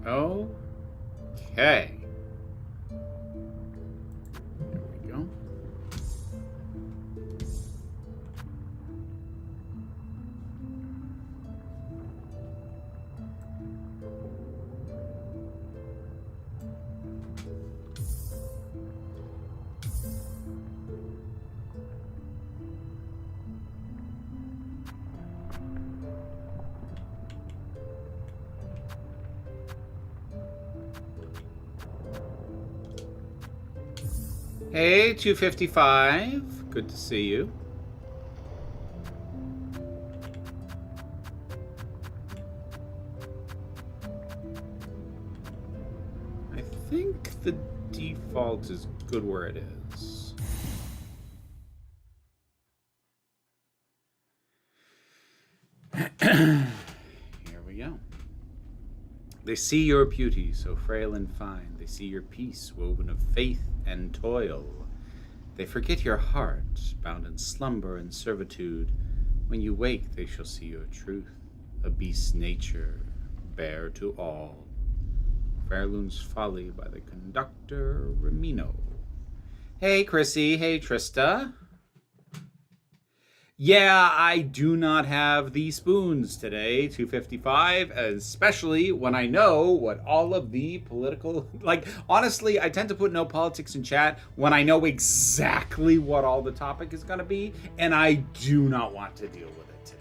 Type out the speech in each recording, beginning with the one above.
Okay. There we go. Hey, 255. Good to see you. I think the default is good where it is. Here we go. They see your beauty so frail and fine. They see your peace woven of faith and toil. They forget your heart, bound in slumber and servitude. When you wake, they shall see your truth, a beast's nature, bare to all. Fairloon's Folly by the conductor, Ramino. Hey, Chrissy. Hey, Trista. Yeah, I do not have the spoons today, 255, especially when I know what all of the political... Like, honestly, I tend to put no politics in chat when I know exactly what all the topic is going to be, and I do not want to deal with it today.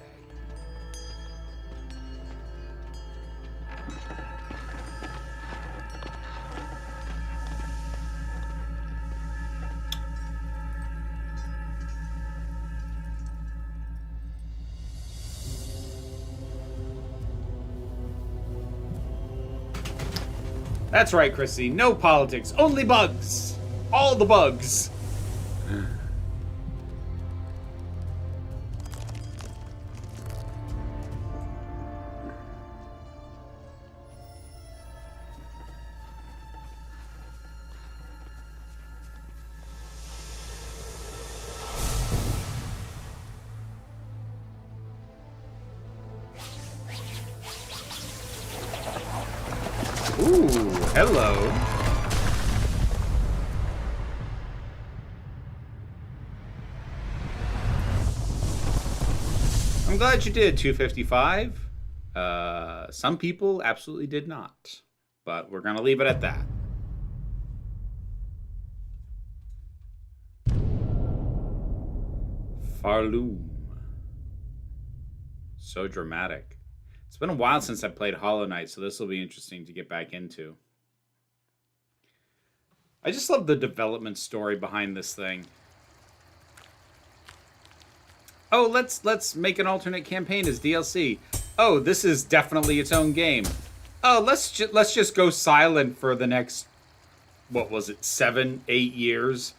That's right, Chrissy. No politics. Only bugs. All the bugs. Ooh, hello. I'm glad you did, 255. Some people absolutely did not, but we're going to leave it at that. Farloom. So dramatic. It's been a while since I played Hollow Knight, so this will be interesting to get back into. I just love the development story behind this thing. Oh, let's make an alternate campaign as DLC. Oh, this is definitely its own game. Oh, let's just go silent for the next, what was it, 7, 8 years,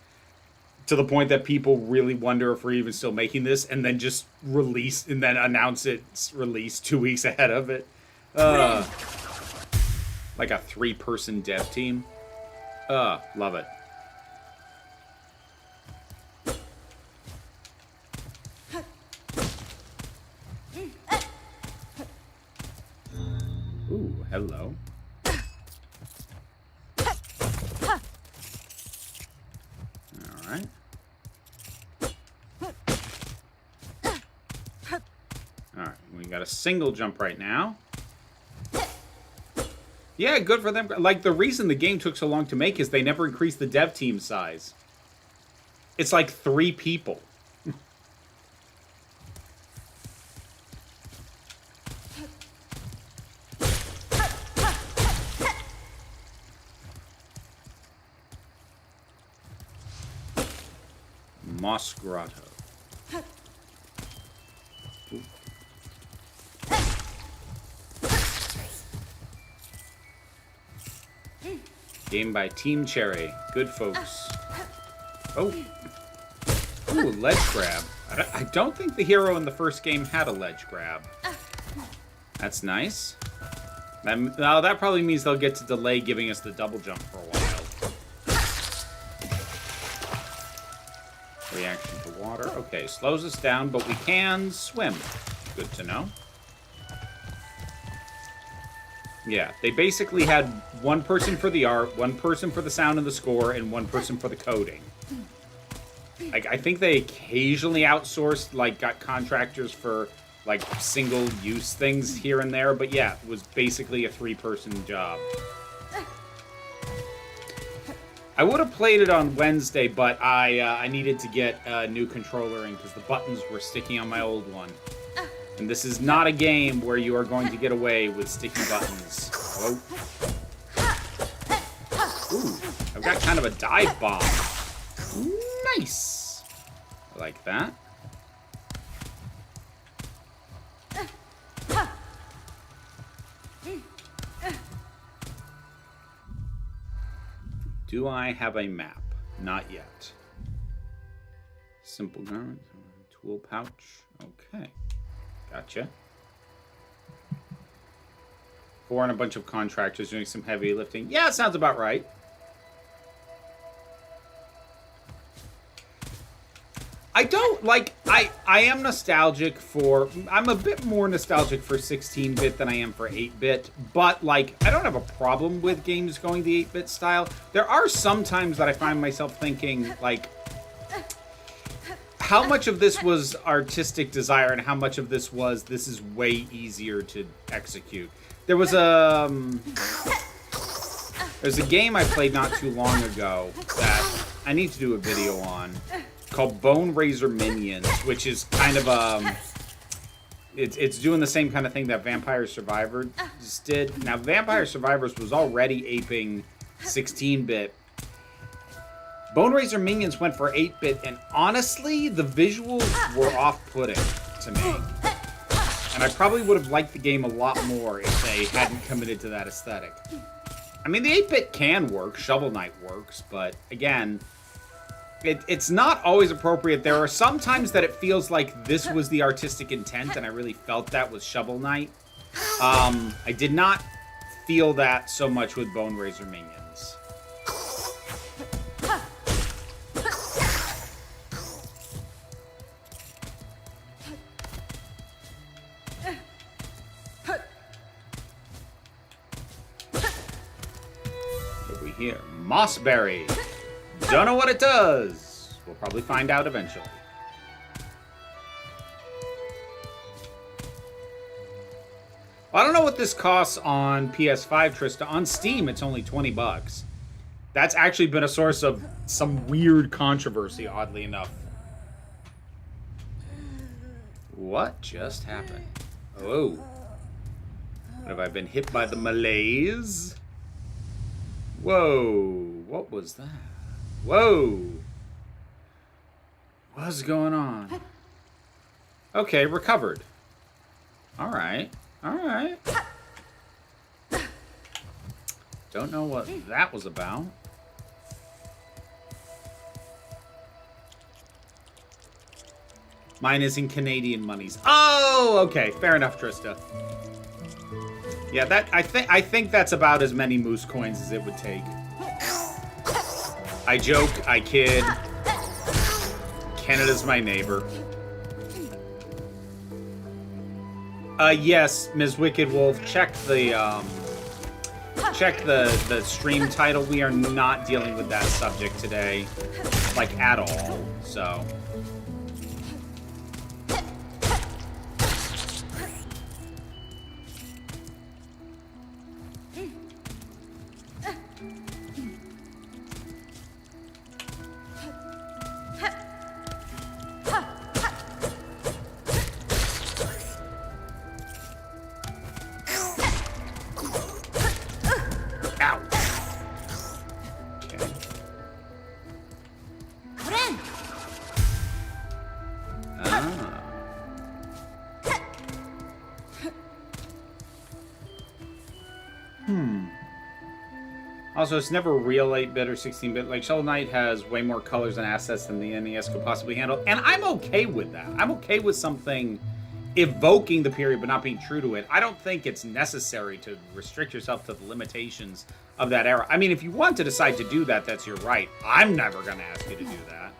to the point that people really wonder if we're even still making this, and then just release and then announce its release 2 weeks ahead of it. Like a 3-person dev team. Love it. Ooh, hello. Alright. Alright, we got a single jump right now. Yeah, good for them. Like, the reason the game took so long to make is they never increased the dev team size. It's like 3 people. Moss Grotto. Ooh. Game by Team Cherry. Good folks. Oh. Ooh, ledge grab. I don't think the hero in the first game had a ledge grab. That's nice. Now that probably means they'll get to delay giving us the double jump for a while. Reaction to water. Okay, slows us down, but we can swim. Good to know. Yeah, they basically had one person for the art, one person for the sound and the score, and one person for the coding. Like, I think they occasionally outsourced, like, got contractors for, like, single-use things here and there, but yeah, it was basically a 3-person job. I would have played it on Wednesday, but I needed to get a new controller in because the buttons were sticky on my old one. And this is not a game where you are going to get away with sticky buttons. Whoa. Ooh, I've got kind of a dive bomb. Nice. I like that. Do I have a map? Not yet. Simple garment, tool pouch. Okay. Gotcha. 4 and a bunch of contractors doing some heavy lifting. Yeah, it sounds about right. I don't like... I am nostalgic for... I'm a bit more nostalgic for 16-bit than I am for 8-bit. But, like, I don't have a problem with games going the 8-bit style. There are some times that I find myself thinking, like... How much of this was artistic desire and how much of this was, this is way easier to execute? There was there's a game I played not too long ago that I need to do a video on called Bone Razor Minions, which is kind of it's doing the same kind of thing that Vampire Survivors did. Now, Vampire Survivors was already aping 16-bit. Bone Razor Minions went for 8-bit, and honestly, the visuals were off-putting to me. And I probably would have liked the game a lot more if they hadn't committed to that aesthetic. I mean, the 8-bit can work, Shovel Knight works, but again, it's not always appropriate. There are some times that it feels like this was the artistic intent, and I really felt that with Shovel Knight. I did not feel that so much with Bone Razor Minions. Here, Mossberry. Don't know what it does. We'll probably find out eventually. Well, I don't know what this costs on PS5, Trista. On Steam, it's only $20. That's actually been a source of some weird controversy, oddly enough. What just happened? Oh. What, have I been hit by the malaise? Whoa, what was that? Whoa. What's going on? Okay, recovered. Alright, alright. Don't know what that was about. Mine is in Canadian monies. Oh, okay, fair enough, Trista. Yeah, that I think that's about as many moose coins as it would take. I joke, I kid. Canada's my neighbor. Yes, Ms. Wicked Wolf, check the stream title. We are not dealing with that subject today, like at all. So. Also, it's never real 8-bit or 16-bit. Like, Shovel Knight has way more colors and assets than the NES could possibly handle. And I'm okay with that. I'm okay with something evoking the period but not being true to it. I don't think it's necessary to restrict yourself to the limitations of that era. I mean, if you want to decide to do that, that's your right. I'm never going to ask you to do that.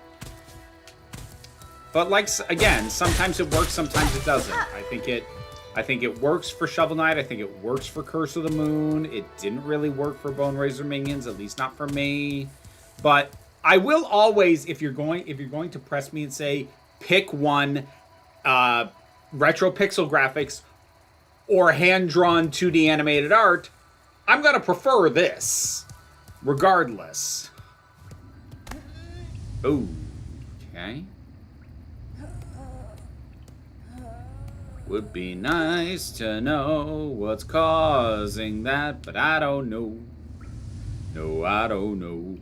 But, like, again, sometimes it works, sometimes it doesn't. I I think it works for Shovel Knight. I think it works for Curse of the Moon. It didn't really work for Bone Razor minions, at least not for me. But I will always, if you're going to press me and say pick one, retro pixel graphics or hand-drawn 2D animated art, I'm gonna prefer this, regardless. Ooh, okay. Would be nice to know what's causing that, but I don't know. No, I don't know.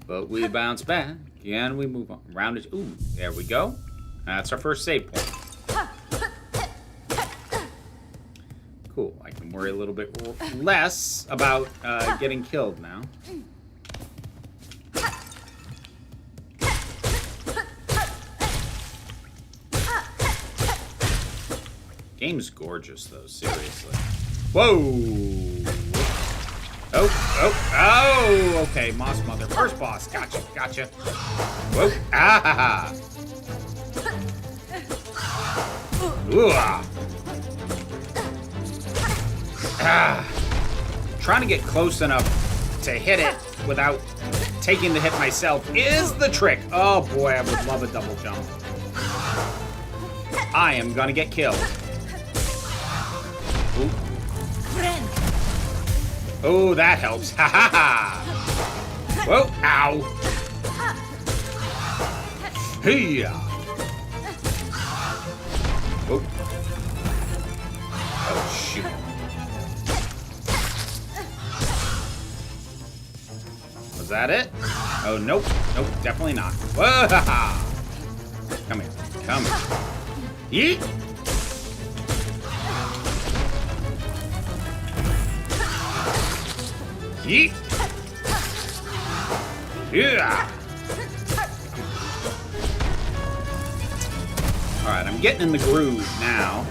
But we bounce back, and we move on. Round it. Ooh, there we go. That's our first save point. Cool. I can worry a little bit less about getting killed now. Game's gorgeous, though. Seriously. Whoa! Oh! Okay, Moss Mother. First boss. Gotcha. Whoa! Ah! Ooh! Ah! Trying to get close enough to hit it without taking the hit myself is the trick. Oh boy, I would love a double jump. I am gonna get killed. Ooh. Oh, that helps. Ha ha ha! Whoa! Ow! Hey! Oh. Oh shoot! Was that it? Oh nope! Nope! Definitely not. Whoa! Ha ha! Come here! Come here! Yeet! Yeet! Yeah! Alright, I'm getting in the groove now.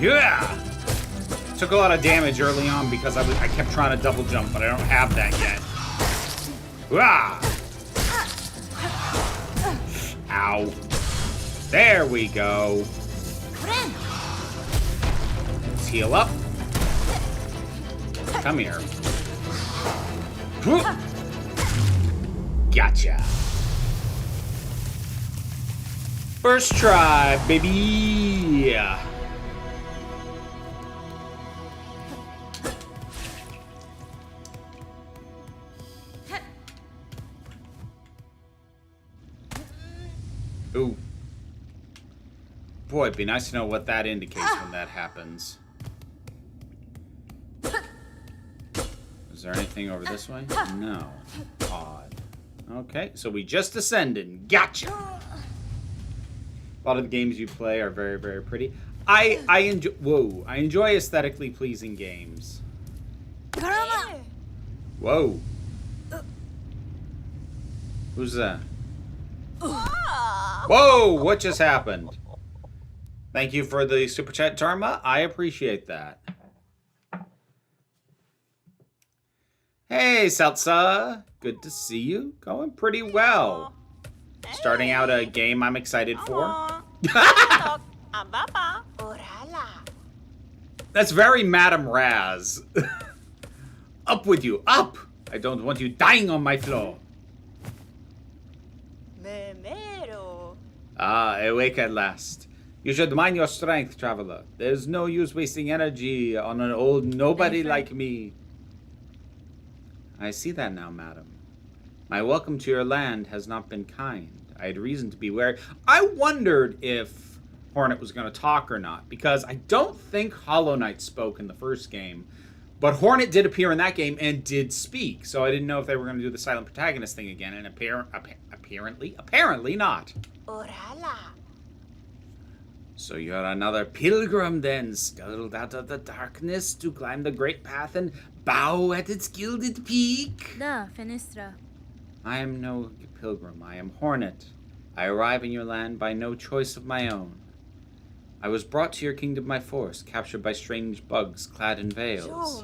Yeah! Took a lot of damage early on because I kept trying to double jump, but I don't have that yet. Yeah! Ow. There we go. Let's heal up. Come here. Gotcha. First try, baby. Ooh. Boy, it'd be nice to know what that indicates when that happens. Is there anything over this way? No. Odd. Okay, so we just ascended. Gotcha! A lot of the games you play are very, very pretty. I enjoy aesthetically pleasing games. Caravan! Whoa. Who's that? Whoa! What just happened? Thank you for the super chat, Tarma. I appreciate that. Hey, Salsa. Good to see you. Going pretty well. Starting out a game I'm excited for. That's very Madame Raz. Up with you, up! I don't want you dying on my floor. Ah, awake at last. You should mind your strength, traveler. There's no use wasting energy on an old nobody like me. I see that now, madam. My welcome to your land has not been kind. I had reason to be wary. I wondered if Hornet was going to talk or not, because I don't think Hollow Knight spoke in the first game, but Hornet did appear in that game and did speak, so I didn't know if they were going to do the silent protagonist thing again, and apparently not. Orala. So you're another pilgrim then, scuttled out of the darkness to climb the great path and bow at its gilded peak? Da, Fenestra. I am no pilgrim, I am Hornet. I arrive in your land by no choice of my own. I was brought to your kingdom by force, captured by strange bugs clad in veils.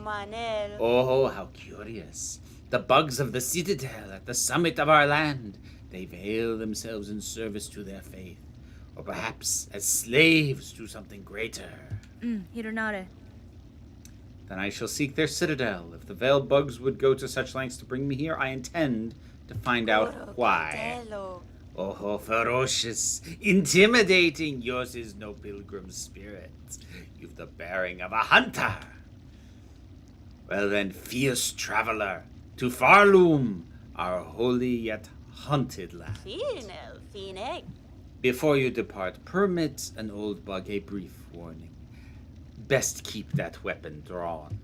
Oh, how curious. The bugs of the citadel at the summit of our land, they veil themselves in service to their faith, or perhaps as slaves to something greater. Hironare. Then I shall seek their citadel. If the veiled bugs would go to such lengths to bring me here, I intend to find out why. Oh, ferocious, intimidating, yours is no pilgrim spirit. You've the bearing of a hunter. Well then, fierce traveler, to Farloom, our holy yet haunted land. Before you depart, permit an old bug a brief warning. Best keep that weapon drawn.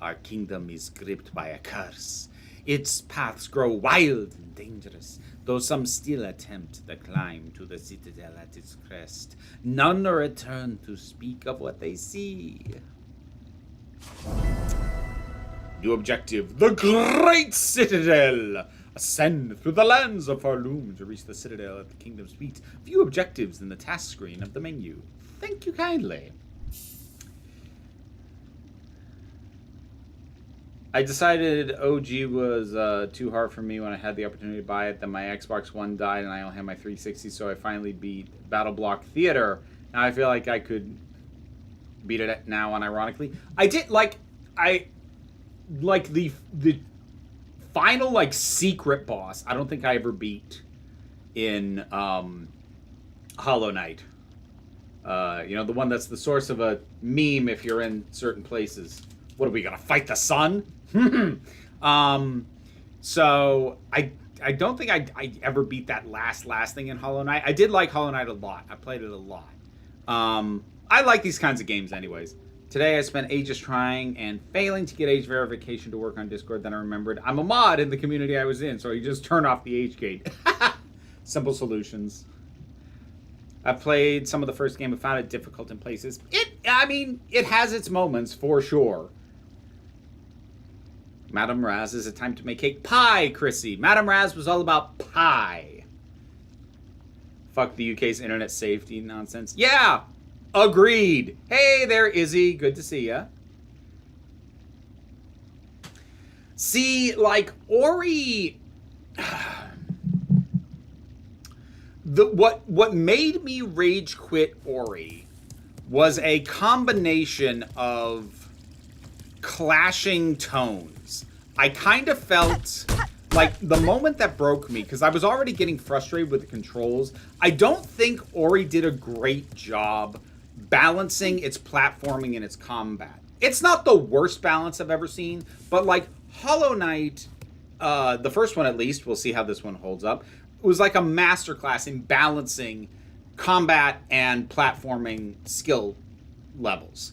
Our kingdom is gripped by a curse. Its paths grow wild and dangerous, though some still attempt the climb to the citadel at its crest. None return to speak of what they see. New objective, the Great Citadel! Ascend through the lands of Farloom to reach the citadel at the kingdom's feet. View objectives in the task screen of the menu. Thank you kindly. I decided OG was too hard for me when I had the opportunity to buy it. Then my Xbox One died and I only had my 360, so I finally beat Battle Block Theater. Now I feel like I could beat it now unironically. I did like the final like secret boss. I don't think I ever beat in Hollow Knight. You know, the one that's the source of a meme if you're in certain places. What are we gonna fight the sun? So I don't think I ever beat that last thing in Hollow Knight. I did like Hollow Knight a lot. I played it a lot. I like these kinds of games anyways. Today I spent ages trying and failing to get age verification to work on Discord. Then I remembered I'm a mod in the community I was in, so you just turn off the age gate. Simple solutions. I've played some of the first game and found it difficult in places. It has its moments for sure. Madame Raz, is it time to make cake? Pie, Chrissy. Madame Raz was all about pie. Fuck the UK's internet safety nonsense. Yeah, agreed. Hey there, Izzy. Good to see ya. See, like, Ori... What made me rage quit Ori was a combination of clashing tones. I kind of felt like the moment that broke me, because I was already getting frustrated with the controls, I don't think Ori did a great job balancing its platforming and its combat. It's not the worst balance I've ever seen, but like Hollow Knight, the first one at least, we'll see how this one holds up, was like a masterclass in balancing combat and platforming skill levels.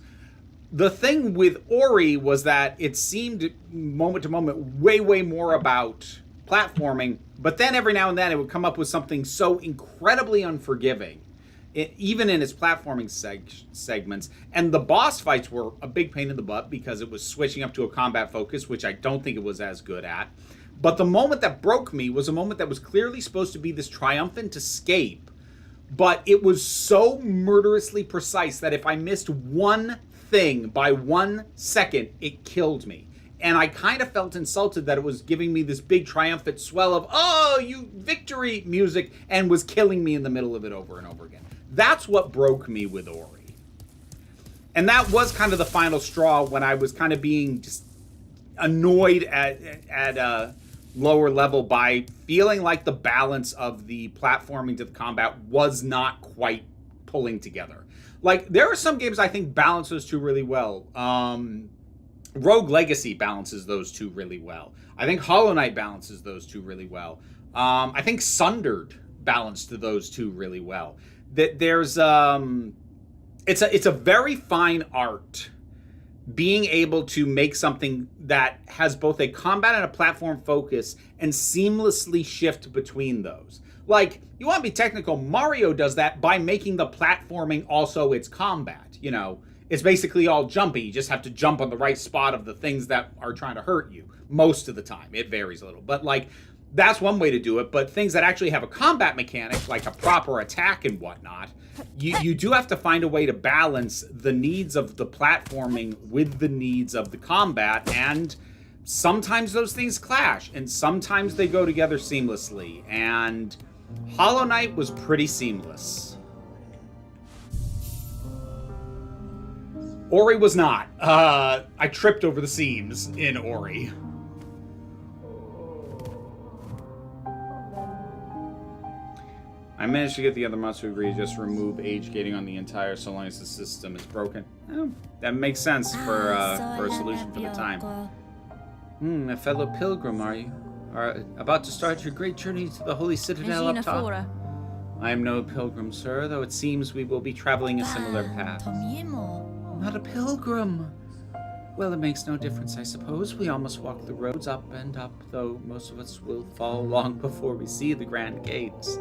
The thing with Ori was that it seemed moment to moment way more about platforming, but then every now and then it would come up with something so incredibly unforgiving, even in its platforming segments. And the boss fights were a big pain in the butt because it was switching up to a combat focus, which I don't think it was as good at. But the moment that broke me was a moment that was clearly supposed to be this triumphant escape, but it was so murderously precise that if I missed one thing by 1 second, it killed me. And I kind of felt insulted that it was giving me this big triumphant swell of, oh, you victory music, and was killing me in the middle of it over and over again. That's what broke me with Ori. And that was kind of the final straw when I was kind of being just annoyed at a lower level by feeling like the balance of the platforming to the combat was not quite pulling together. Like, there are some games I think balance those two really well. Rogue Legacy balances those two really well. I think Hollow Knight balances those two really well. I think Sundered balanced those two really well. There's it's a very fine art being able to make something that has both a combat and a platform focus and seamlessly shift between those. Like, you want to be technical, Mario does that by making the platforming also its combat. You know, it's basically all jumpy. You just have to jump on the right spot of the things that are trying to hurt you most of the time. It varies a little, but like, that's one way to do it. But things that actually have a combat mechanic, like a proper attack and whatnot, you do have to find a way to balance the needs of the platforming with the needs of the combat. And sometimes those things clash, and sometimes they go together seamlessly, and Hollow Knight was pretty seamless. Ori was not. I tripped over the seams in Ori. I managed to get the other monster to agree to just remove age gating on the entire so long as the system is broken. Oh, that makes sense for a solution for the time. A fellow pilgrim, are you? Are about to start your great journey to the Holy Citadel up top? I am no pilgrim, sir, though it seems we will be traveling a similar path. Not a pilgrim. Well, it makes no difference, I suppose. We all must walk the roads up and up, though most of us will fall long before we see the grand gates.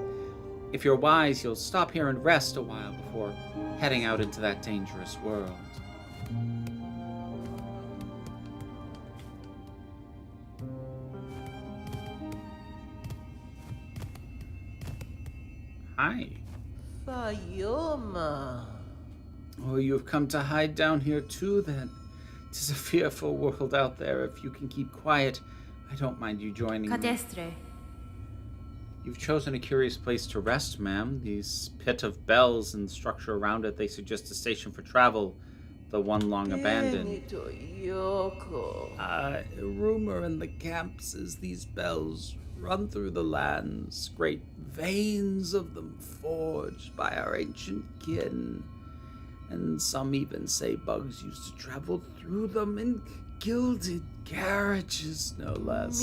If you're wise, you'll stop here and rest a while before heading out into that dangerous world. Hi. Fayuma. Oh, you have come to hide down here too, then. 'Tis a fearful world out there. If you can keep quiet, I don't mind you joining me. You've chosen a curious place to rest, ma'am. These pit of bells and the structure around it, they suggest a station for travel, though one long abandoned. A rumor in the camps is these bells run through the lands, great veins of them forged by our ancient kin. And some even say bugs used to travel through them in gilded carriages, no less.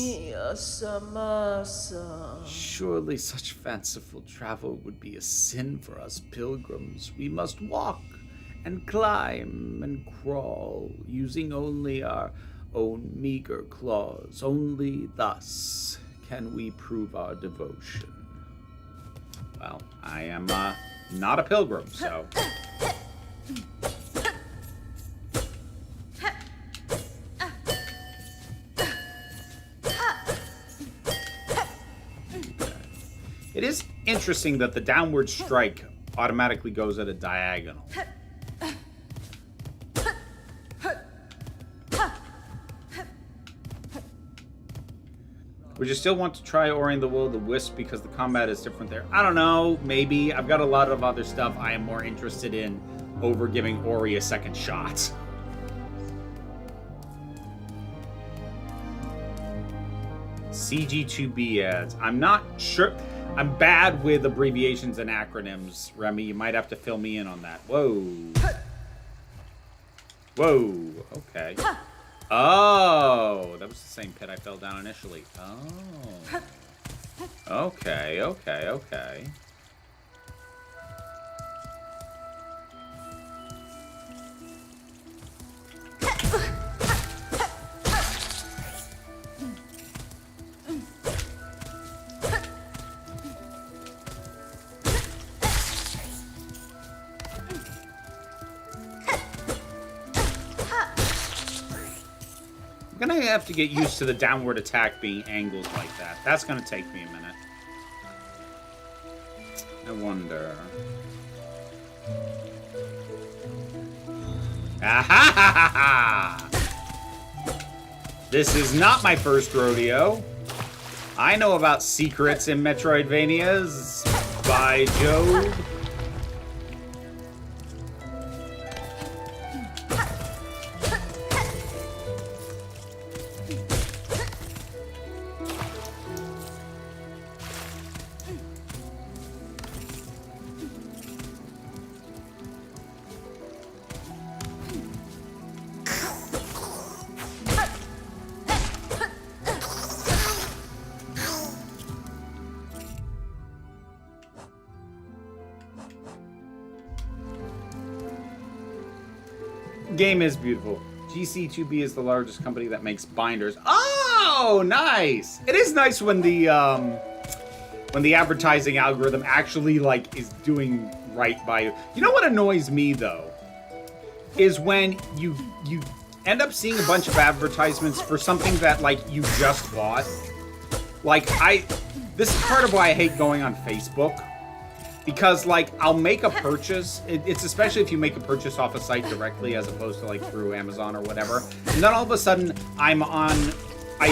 Surely such fanciful travel would be a sin for us pilgrims. We must walk and climb and crawl, using only our own meager claws. Only thus can we prove our devotion. Well, I am not a pilgrim, so... It is interesting that the downward strike automatically goes at a diagonal. Would you still want to try Ori and the Will of the Wisp because the combat is different there? I don't know, maybe. I've got a lot of other stuff I am more interested in over giving Ori a second shot. CG2B ads. I'm not sure. I'm bad with abbreviations and acronyms, Remy. You might have to fill me in on that. Whoa. Whoa. Okay. Oh, that was the same pit I fell down initially. Oh. Okay, okay, okay. I'm gonna have to get used to the downward attack being angled like that. That's gonna take me a minute. I wonder. Ah-ha-ha-ha-ha! This is not my first rodeo. I know about secrets in Metroidvanias. By Jove. Game is beautiful. GC2B is the largest company that makes binders. Oh, nice! It is nice when the advertising algorithm actually like is doing right by you. You know what annoys me though is when you end up seeing a bunch of advertisements for something that like you just bought. Like this is part of why I hate going on Facebook. Because, like, I'll make a purchase. It's especially if you make a purchase off a site directly as opposed to, like, through Amazon or whatever. And then all of a sudden, I'm on I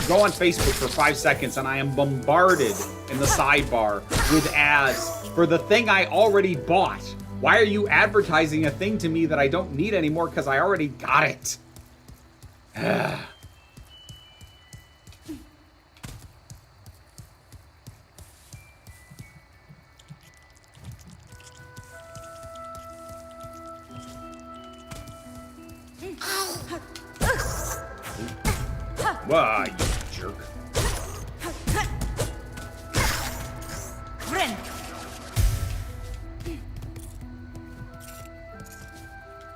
go on Facebook for 5 seconds and I am bombarded in the sidebar with ads for the thing I already bought. Why are you advertising a thing to me that I don't need anymore because I already got it? Why, you jerk.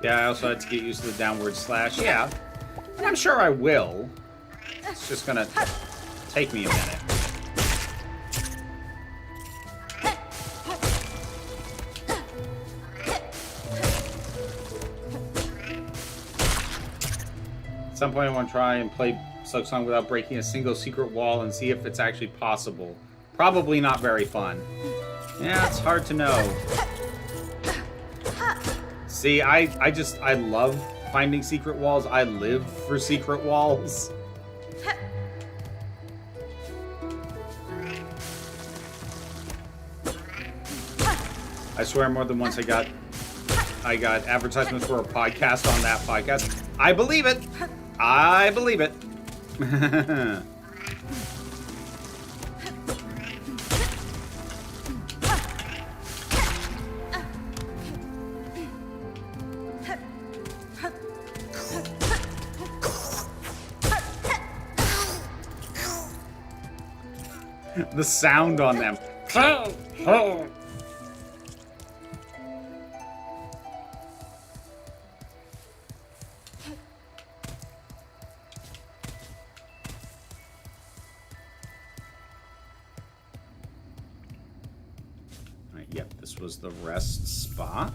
Yeah, I also had to get used to the downward slash. Yeah, and I'm sure I will. It's just gonna take me a minute. At some point I want to try and play Silksong without breaking a single secret wall and see if it's actually possible. Probably not very fun. Yeah, it's hard to know. See, I love finding secret walls. I live for secret walls. I swear more than once I got advertisements for a podcast on that podcast. I believe it. I believe it. The sound on them. Yep, this was the rest spot.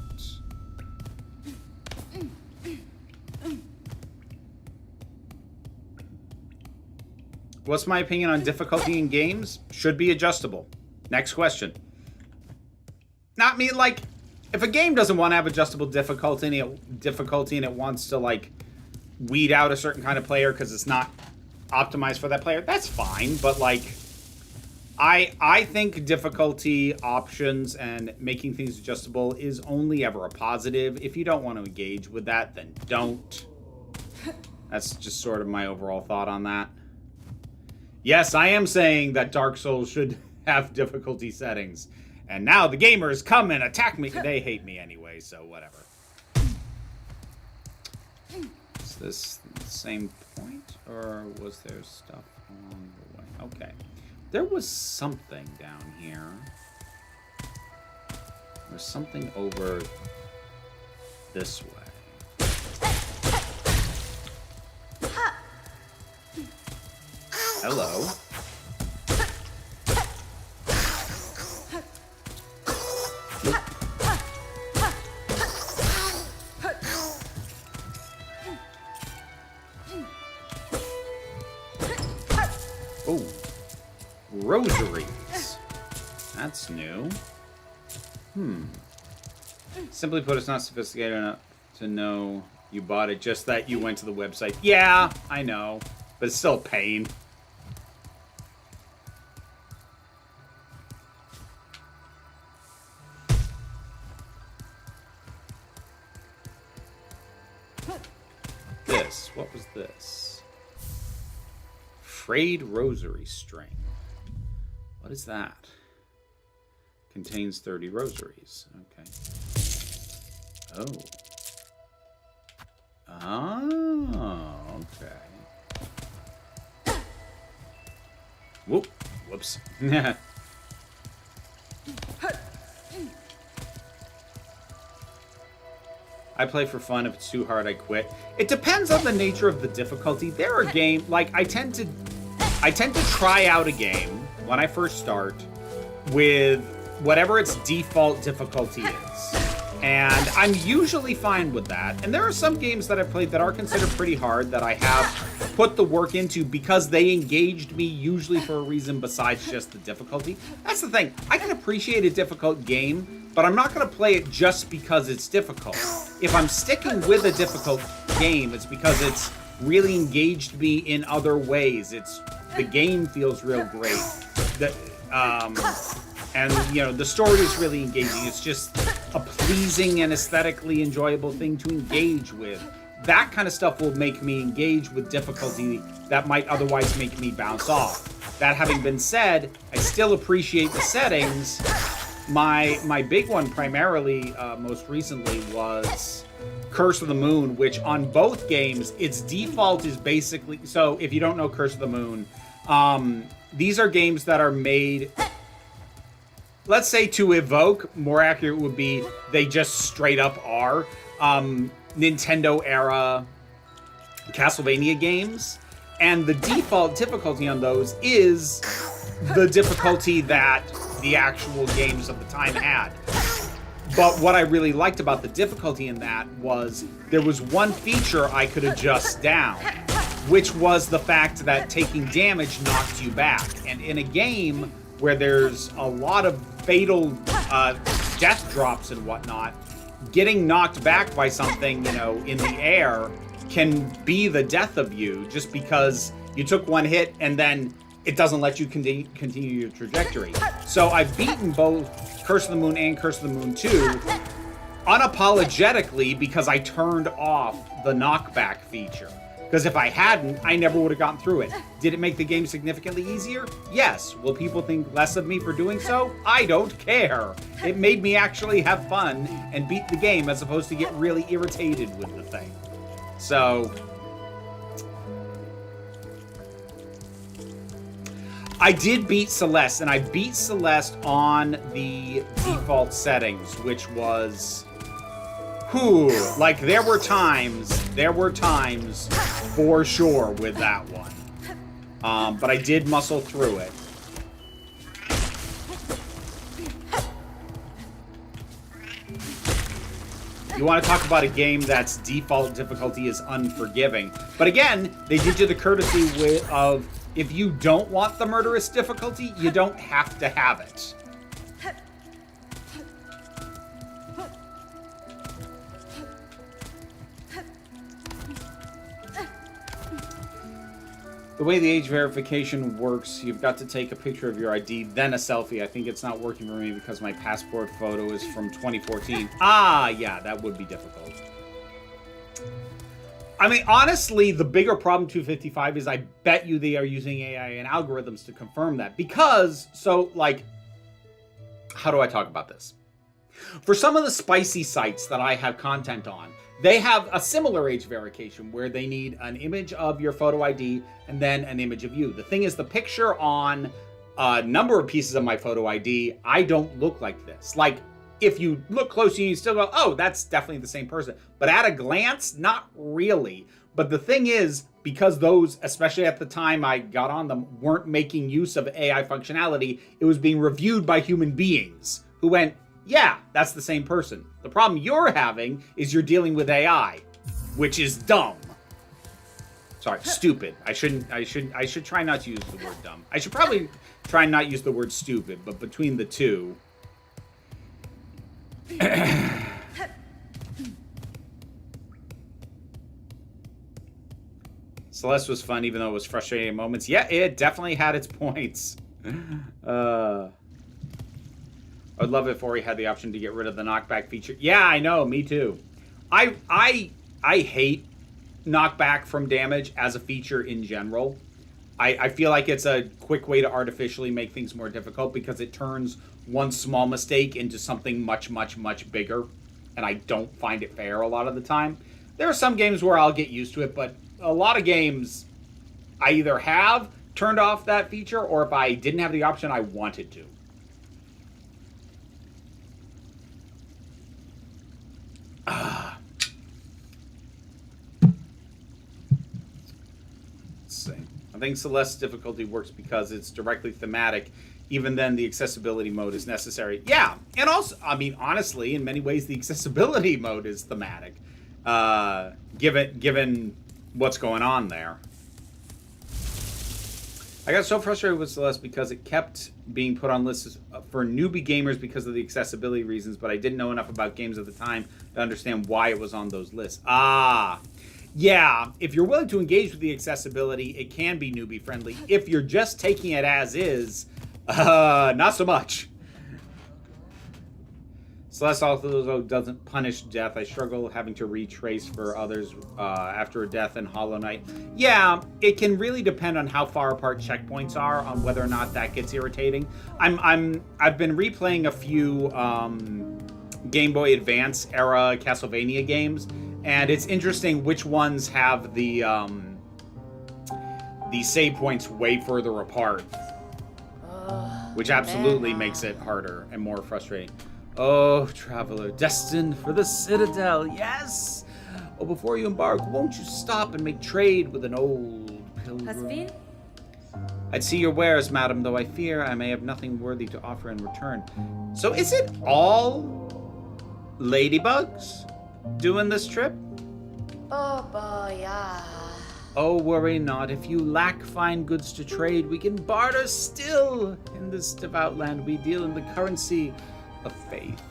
What's my opinion on difficulty in games? Should be adjustable. Next question. Not me, like, if a game doesn't want to have adjustable difficulty and it wants to, like, weed out a certain kind of player because it's not optimized for that player, that's fine, but, like, I think difficulty options and making things adjustable is only ever a positive. If you don't want to engage with that, then don't. That's just sort of my overall thought on that. Yes, I am saying that Dark Souls should have difficulty settings. And now the gamers come and attack me. They hate me anyway, so whatever. Is this the same point? Or was there stuff along the way? Okay. There was something down here. There's something over this way. Hello. Oh. Rosaries. That's new. Simply put, it's not sophisticated enough to know you bought it, just that you went to the website. Yeah, I know, but it's still a pain. This, what was this? Frayed rosary string. What is that? Contains 30 rosaries. Okay. Oh. Oh, okay. Whoop. Whoops. I play for fun. If it's too hard, I quit. It depends on the nature of the difficulty. There are games, like, I tend to try out a game when I first start with whatever its default difficulty is. And I'm usually fine with that. And there are some games that I've played that are considered pretty hard that I have put the work into because they engaged me, usually for a reason besides just the difficulty. That's the thing. I can appreciate a difficult game, but I'm not going to play it just because it's difficult. If I'm sticking with a difficult game, it's because it's really engaged me in other ways. The game feels real great. And the story is really engaging. It's just a pleasing and aesthetically enjoyable thing to engage with. That kind of stuff will make me engage with difficulty that might otherwise make me bounce off. That having been said, I still appreciate the settings. My big one primarily, most recently, was Curse of the Moon, which on both games, its default is basically... So, if you don't know Curse of the Moon, these are games that are made... Let's say to evoke, more accurate would be they just straight up are Nintendo era Castlevania games. And the default difficulty on those is the difficulty that the actual games of the time had. But what I really liked about the difficulty in that was there was one feature I could adjust down, which was the fact that taking damage knocked you back. And in a game where there's a lot of fatal death drops and whatnot, getting knocked back by something, in the air can be the death of you just because you took one hit and then it doesn't let you continue your trajectory. So I've beaten both Curse of the Moon and Curse of the Moon 2 unapologetically because I turned off the knockback feature. Because if I hadn't, I never would have gotten through it. Did it make the game significantly easier? Yes. Will people think less of me for doing so? I don't care. It made me actually have fun and beat the game as opposed to get really irritated with the thing. So... I did beat Celeste, and I beat Celeste on the default settings, which was... there were times for sure with that one. But I did muscle through it. You want to talk about a game that's default difficulty is unforgiving. But again, they did you the courtesy of, if you don't want the murderous difficulty, you don't have to have it. The way the age verification works, you've got to take a picture of your ID, then a selfie. I think it's not working for me because my passport photo is from 2014. Yeah, that would be difficult. I mean, honestly, the bigger problem 255 is I bet you they are using AI and algorithms to confirm that. Because, how do I talk about this? For some of the spicy sites that I have content on, they have a similar age verification where they need an image of your photo ID and then an image of you. The thing is, the picture on a number of pieces of my photo ID, I don't look like this. If you look closely, you still go, oh, that's definitely the same person. But at a glance, not really. But the thing is, because those, especially at the time I got on them, weren't making use of AI functionality, it was being reviewed by human beings who went, yeah, that's the same person. The problem you're having is you're dealing with AI, which is dumb. Sorry, stupid. I should try not to use the word dumb. I should probably try and not use the word stupid, but between the two... Celeste was fun, even though it was frustrating at moments. Yeah, it definitely had its points. I'd love it if Ori had the option to get rid of the knockback feature. Yeah, I know, me too. I hate knockback from damage as a feature in general. I feel like it's a quick way to artificially make things more difficult because it turns one small mistake into something much, much, much bigger. And I don't find it fair a lot of the time. There are some games where I'll get used to it, but a lot of games I either have turned off that feature or if I didn't have the option, I wanted to. Let's see. I think Celeste's difficulty works because it's directly thematic. Even then, the accessibility mode is necessary. Yeah, and also, I mean, honestly, in many ways, the accessibility mode is thematic, given what's going on there. I got so frustrated with Celeste because it kept being put on lists for newbie gamers because of the accessibility reasons, but I didn't know enough about games at the time to understand why it was on those lists. Yeah, if you're willing to engage with the accessibility, it can be newbie friendly. If you're just taking it as is, not so much. Celeste also doesn't punish death. I struggle having to retrace for others after a death in Hollow Knight. Yeah, it can really depend on how far apart checkpoints are on whether or not that gets irritating. I've been replaying a few Game Boy Advance era Castlevania games, and it's interesting which ones have the save points way further apart, which absolutely makes it harder and more frustrating. Oh, traveler, destined for the Citadel, yes! Oh, before you embark, won't you stop and make trade with an old pilgrim? I'd see your wares, madam, though I fear I may have nothing worthy to offer in return. So is it all ladybugs doing this trip? Oh boy, Oh, worry not. If you lack fine goods to trade, we can barter still. In this devout land, we deal in the currency of faith.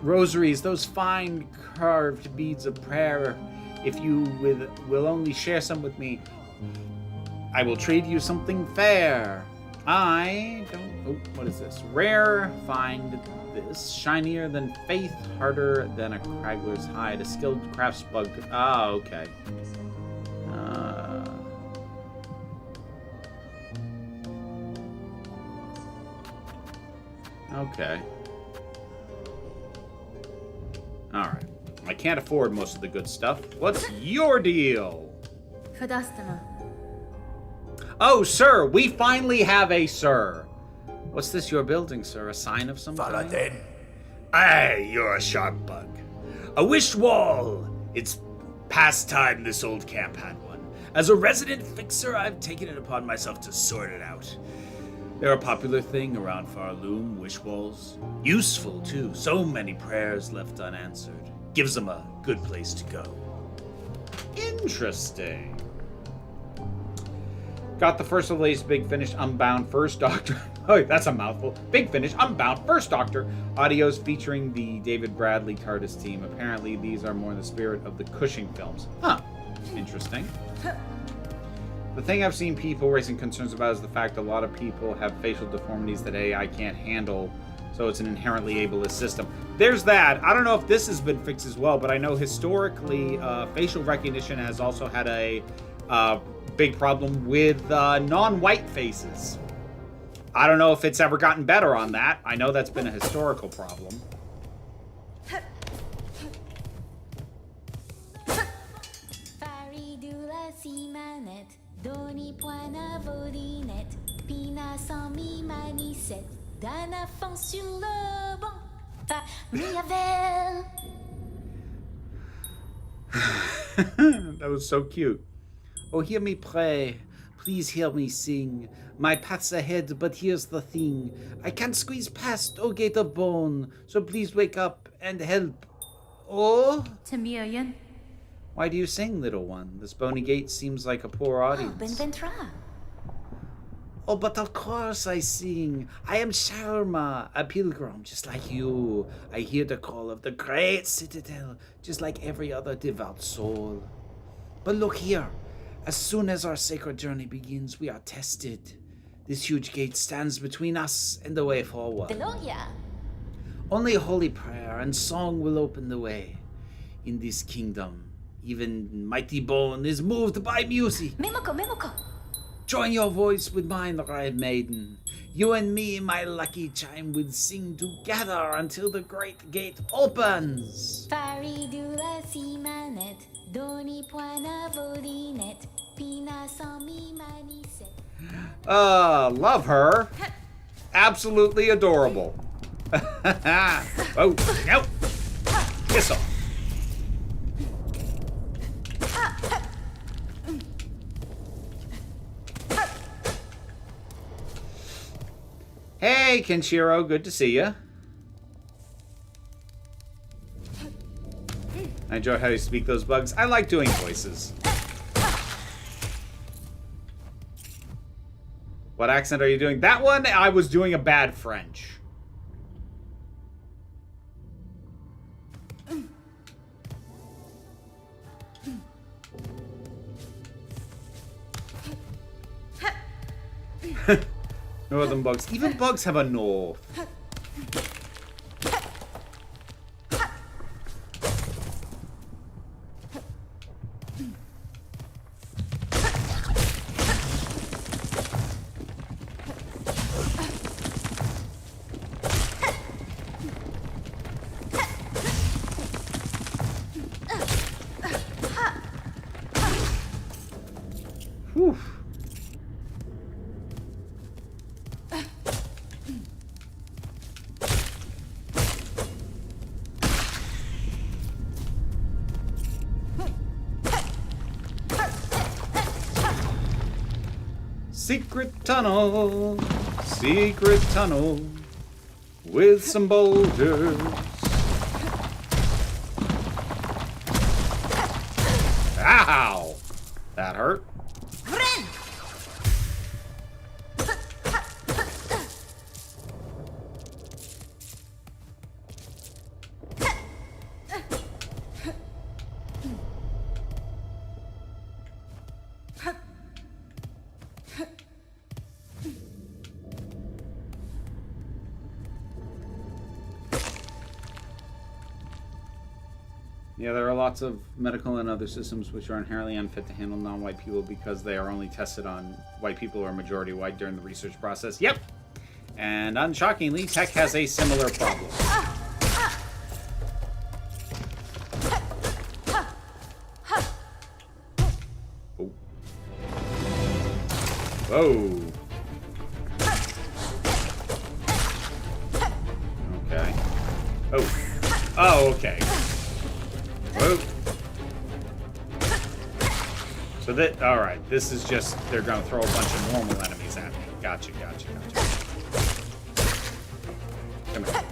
Rosaries, those fine carved beads of prayer. If you will only share some with me, I will trade you something fair. I don't... Oh, what is this? Rare, find this. Shinier than faith, harder than a craggler's hide. A skilled crafts bug. Ah, okay. Okay. Alright. I can't afford most of the good stuff. What's your deal? Oh, sir! We finally have a sir! What's this you're building, sir? A sign of some kind? Paladin. Aye, you're a sharp bug. A wish wall! It's past time this old camp had one. As a resident fixer, I've taken it upon myself to sort it out. They're a popular thing around Farloom, wish walls. Useful, too. So many prayers left unanswered. Gives them a good place to go. Interesting. Got the first of the latest Big Finish Unbound First Doctor. Oh, that's a mouthful. Big Finish Unbound First Doctor audios featuring the David Bradley TARDIS team. Apparently, these are more in the spirit of the Cushing films. Huh. Interesting. The thing I've seen people raising concerns about is the fact a lot of people have facial deformities that AI can't handle, so it's an inherently ableist system. There's that. I don't know if this has been fixed as well, but I know historically facial recognition has also had a big problem with non-white faces. I don't know if it's ever gotten better on that. I know that's been a historical problem. That was so cute. Oh, hear me pray. Please hear me sing. My path's ahead, but here's the thing. I can't squeeze past, oh gate of bone. So please wake up and help. Oh? Why do you sing, little one? This bony gate seems like a poor audience. Oh, but of course I sing. I am Sharma, a pilgrim, just like you. I hear the call of the great citadel, just like every other devout soul. But look here. As soon as our sacred journey begins, we are tested. This huge gate stands between us and the way forward. Only holy prayer and song will open the way. In this kingdom, even mighty bone is moved by music. Join your voice with mine, Ride Maiden. You and me, my lucky chime, will sing together until the great gate opens. Love her. Absolutely adorable. Oh, no. Kiss off. Hey, Kenshiro, good to see you. I enjoy how you speak those bugs. I like doing voices. What accent are you doing? That one, I was doing a bad French. Northern bugs. Even bugs have a north. Whew. Secret tunnel with some boulders. Ow! That hurt. Yeah, there are lots of medical and other systems which are inherently unfit to handle non-white people because they are only tested on white people who are majority white during the research process. Yep! And unshockingly, tech has a similar problem. Oh. Whoa! Okay. Oh. Oh, okay. Whoa. So that, alright, this is just, they're gonna throw a bunch of normal enemies at me. Gotcha. Come here.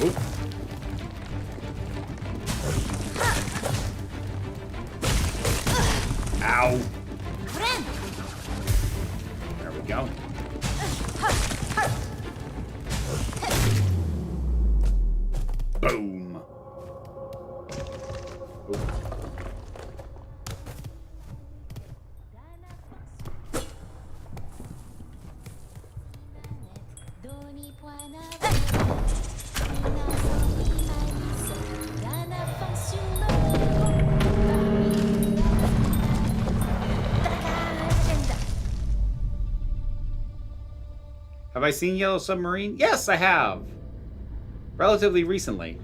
Oop. Ow. There we go. Boom. Ooh. Have I seen Yellow Submarine? Yes, I have. Relatively recently.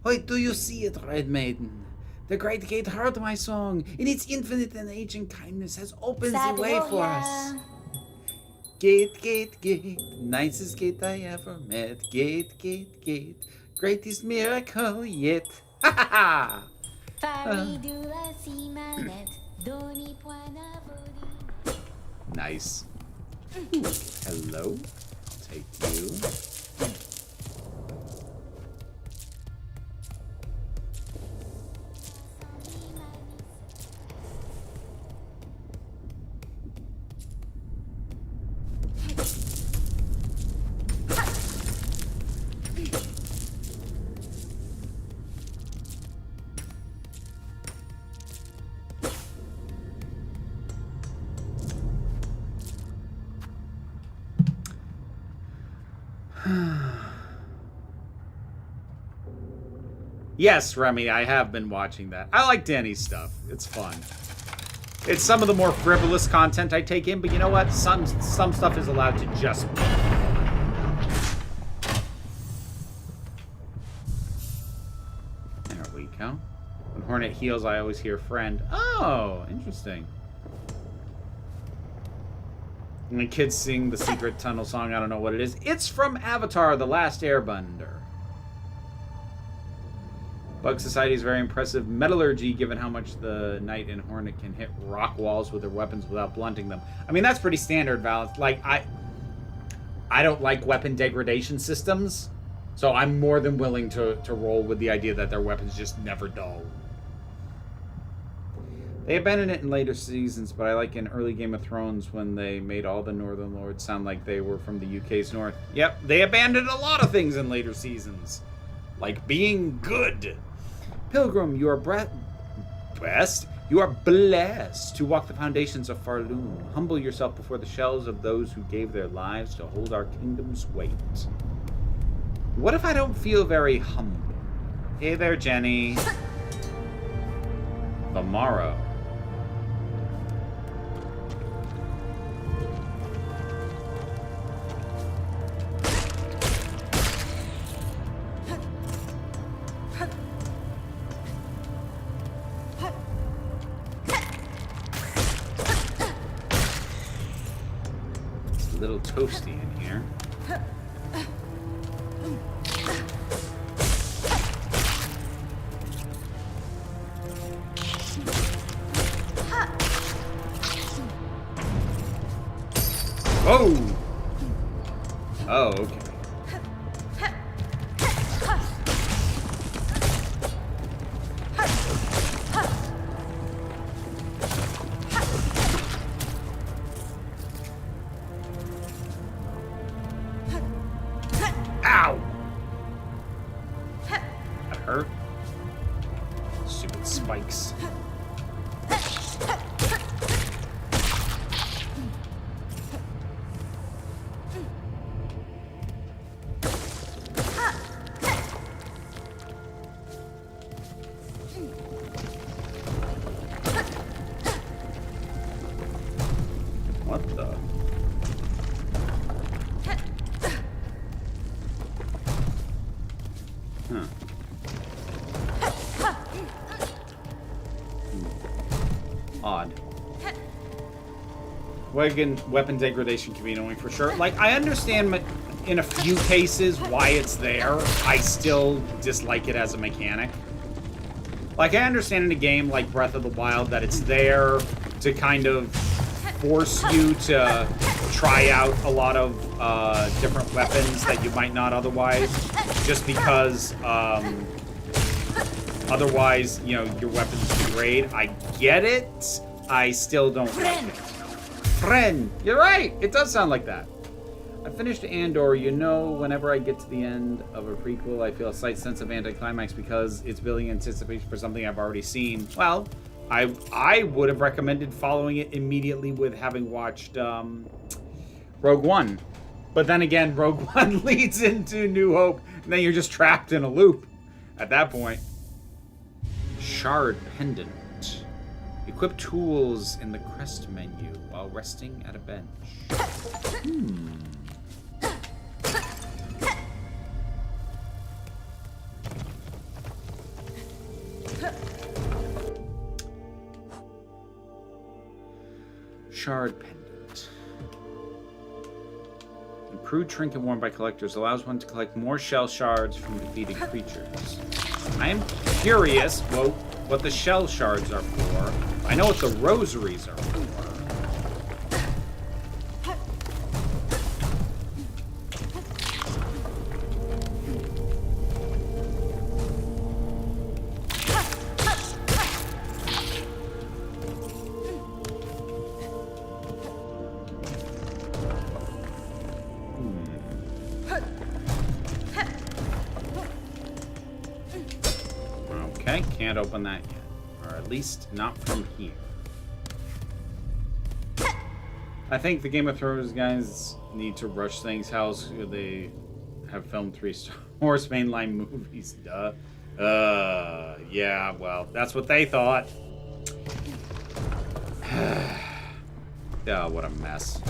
Wait, do you see it, Red Maiden? The Great Gate heard my song. In its infinite and ancient kindness has opened the way for us. Gate, gate, gate, nicest gate I ever met. Gate, gate, gate, greatest miracle yet. Ha ha ha! Nice. Ooh, hello. I'll take you. Yes, Remy, I have been watching that. I like Danny's stuff. It's fun. It's some of the more frivolous content I take in, but you know what? Some stuff is allowed to just be. There we go. When Hornet heals, I always hear friend. Oh, interesting. And the kids sing the secret tunnel song. I don't know what it is. It's from Avatar: The Last Airbender. Bug Society is very impressive metallurgy, given how much the Knight and Hornet can hit rock walls with their weapons without blunting them. I mean, that's pretty standard, Val. Like, I don't like weapon degradation systems, so I'm more than willing to roll with the idea that their weapons just never dull. They abandoned it in later seasons, but I like in early Game of Thrones when they made all the Northern Lords sound like they were from the UK's north. Yep, they abandoned a lot of things in later seasons. Like being good. Pilgrim, you are blessed. You are blessed to walk the foundations of Farloon. Humble yourself before the shells of those who gave their lives to hold our kingdom's weight. What if I don't feel very humble? Hey there, Jenny. The Marrow. It's a little toasty in here. Oh! Oh, okay. Ow! That hurt. Stupid spikes. What the? Huh. Odd. Weapon degradation can be annoying for sure. Like, I understand in a few cases why it's there. I still dislike it as a mechanic. Like, I understand in a game like Breath of the Wild that it's there to kind of force you to try out a lot of different weapons that you might not otherwise, just because otherwise, you know, your weapons degrade. I get it. I still don't like it. Friend! You're right! It does sound like that. I finished Andor. You know, whenever I get to the end of a prequel, I feel a slight sense of anticlimax because it's building anticipation for something I've already seen. Well, I would have recommended following it immediately with having watched Rogue One. But then again, Rogue One leads into New Hope, and then you're just trapped in a loop at that point. Shard Pendant. Equip tools in the crest menu while resting at a bench. Shard Pendant. Improved trinket worn by collectors allows one to collect more shell shards from defeated creatures. I am curious what the shell shards are for. I know what the rosaries are for. Okay, can't open that yet. Or at least not from here. I think the Game of Thrones guys need to rush things. How else could they have filmed 3 Star Wars mainline movies? Duh. Yeah, well, that's what they thought. Oh, what a mess.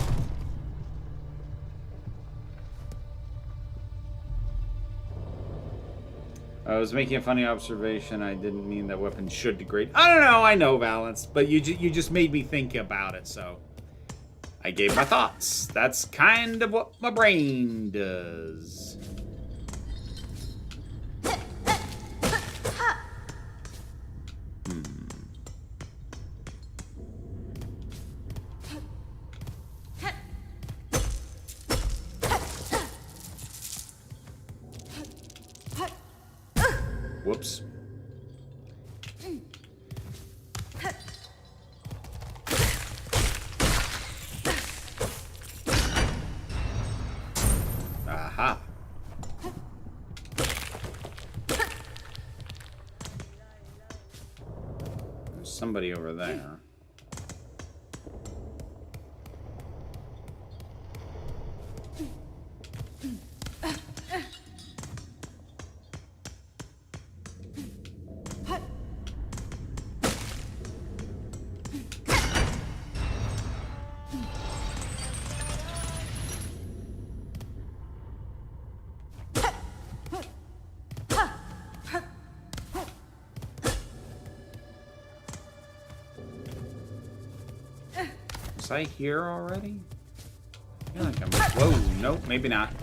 I was making a funny observation. I didn't mean that weapons should degrade. I don't know. I know, Valence, but you just made me think about it, so I gave my thoughts. That's kind of what my brain does. Whoops. somebody over there. Was I here already? I feel like I'm... Whoa, nope, maybe not.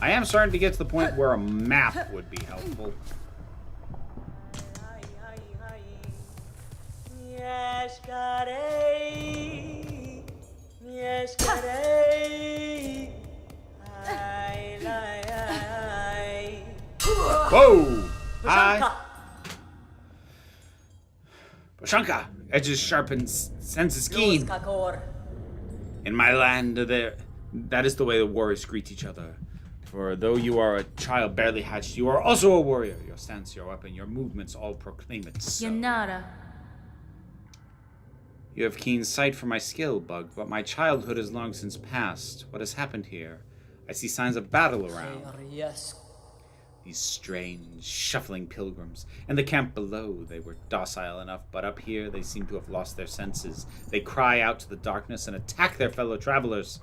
I am starting to get to the point where a map would be helpful. Whoa! Hi. Bashanka! Edges sharpen, senses keen. In my land, that is the way the warriors greet each other. For though you are a child barely hatched, you are also a warrior. Your stance, your weapon, your movements all proclaim it so. Yanara. You have keen sight for my skill, Bug, but my childhood is long since past. What has happened here? I see signs of battle around. These strange, shuffling pilgrims. In the camp below, they were docile enough, but up here they seem to have lost their senses. They cry out to the darkness and attack their fellow travelers.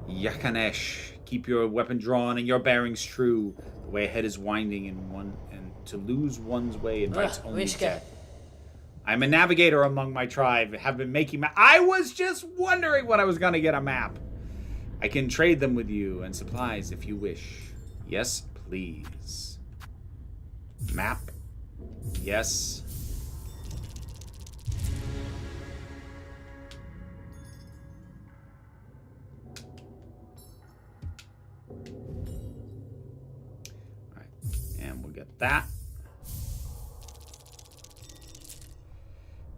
Yakanesh, keep your weapon drawn and your bearings true. The way ahead is winding, and to lose one's way invites only death. I'm a navigator among my tribe. Have been making I was just wondering when I was going to get a map. I can trade them with you and supplies if you wish. Yes, please. Map. Yes. Alright, and we'll get that.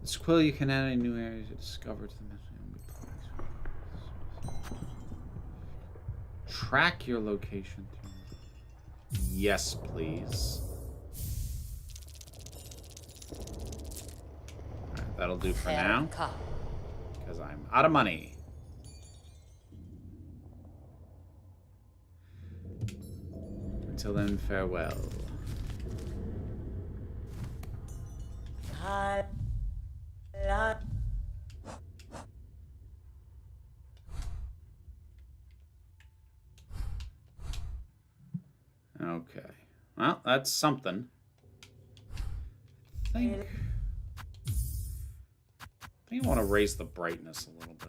This quill you can add any new areas to discover to the message. Track your location. Yes, please. Alright, that'll do for now. Because I'm out of money. Until then, farewell. Okay. Well, that's something. I think I want to raise the brightness a little bit.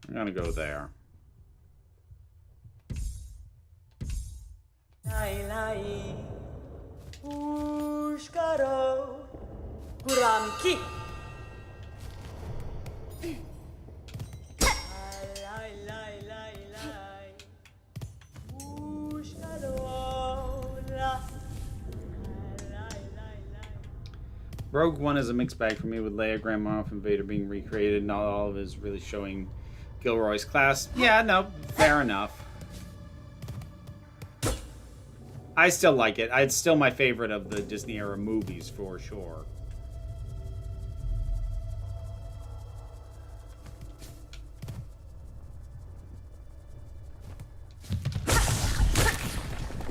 I'm gonna go there. Rogue One is a mixed bag for me, with Leia, Grand Moff, and Vader being recreated. Not all of it is really showing Gilroy's class. Yeah, no, fair enough. I still like it. It's still my favorite of the Disney era movies, for sure.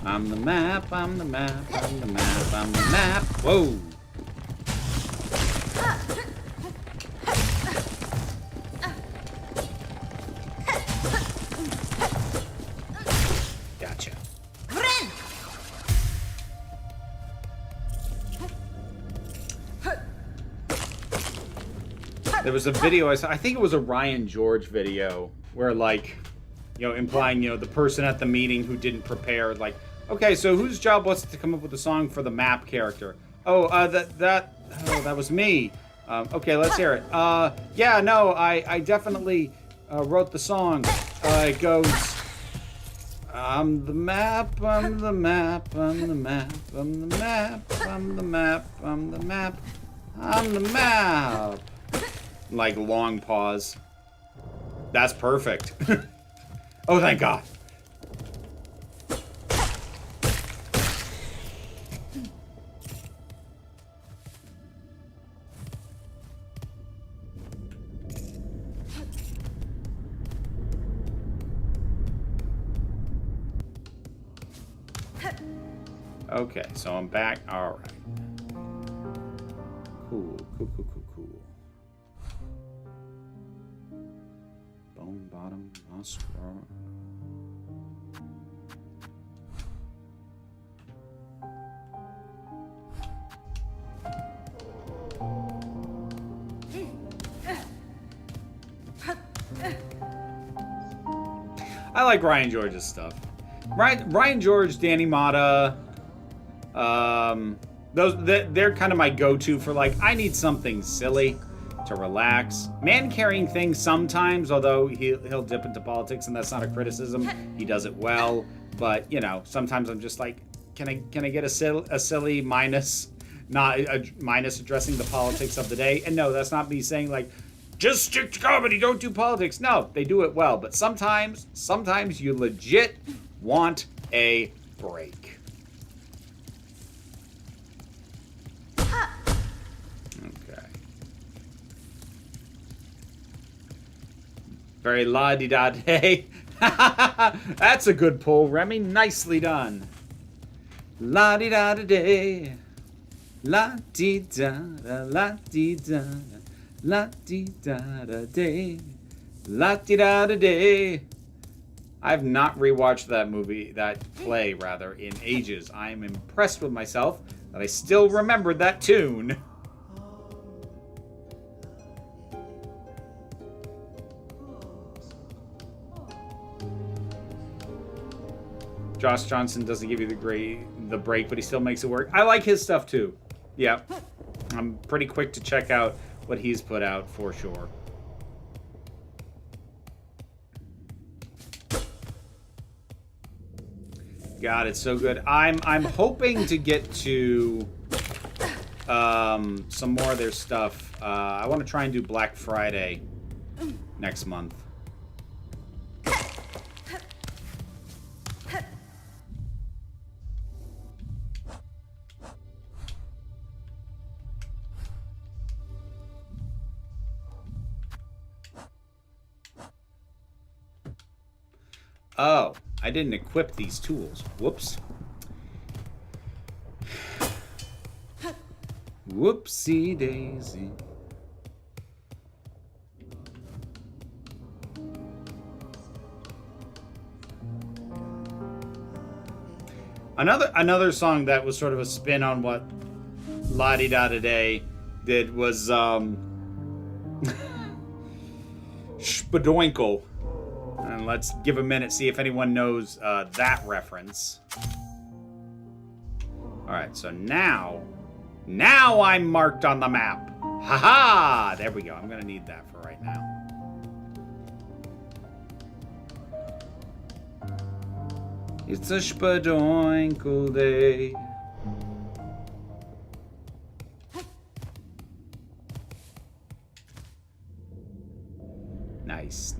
I'm the map, I'm the map, I'm the map, I'm the map. Whoa! Gotcha. There was a video I saw, I think it was a Ryan George video, where like, you know, implying, you know, the person at the meeting who didn't prepare, like, okay, so whose job was it to come up with a song for the map character? Oh, that was me. Okay, let's hear it. Yeah, no, I definitely wrote the song. It goes, I'm the map, I'm the map, I'm the map, I'm the map, I'm the map, I'm the map, I'm the map. Like, long pause. That's perfect. Oh, thank God. Okay, so I'm back. All right. Cool. Bone bottom, muskrat. I like Ryan George's stuff. Ryan George, Danny Mata, they're kind of my go-to for like, I need something silly to relax. Man carrying things sometimes, although he'll dip into politics, and that's not a criticism. He does it well, but you know, sometimes I'm just like, can I get a silly minus, not a minus addressing the politics of the day? And no, that's not me saying like, just stick to comedy, don't do politics. No, they do it well, but sometimes you legit want a break. Okay. Very la-di-da-day. That's a good pull, Remy. Nicely done. La-di-da-da-day. La-di-da-da, la-di-da. La-di-da-da-day. La-di-da-da-day. I've not rewatched that play rather, in ages. I am impressed with myself that I still remembered that tune. Josh Johnson doesn't give you the break, but he still makes it work. I like his stuff too. Yeah. I'm pretty quick to check out what he's put out for sure. God, it's so good. I'm hoping to get to some more of their stuff. I want to try and do Black Friday next month. Oh, I didn't equip these tools. Whoops. Whoopsie daisy. Another song that was sort of a spin on what La-Di-Da-Da-Day did was Spadoinkle. And let's give a minute, see if anyone knows that reference. Alright, so now I'm marked on the map. Haha! There we go. I'm gonna need that for right now. It's a spadoinkle day. Nice.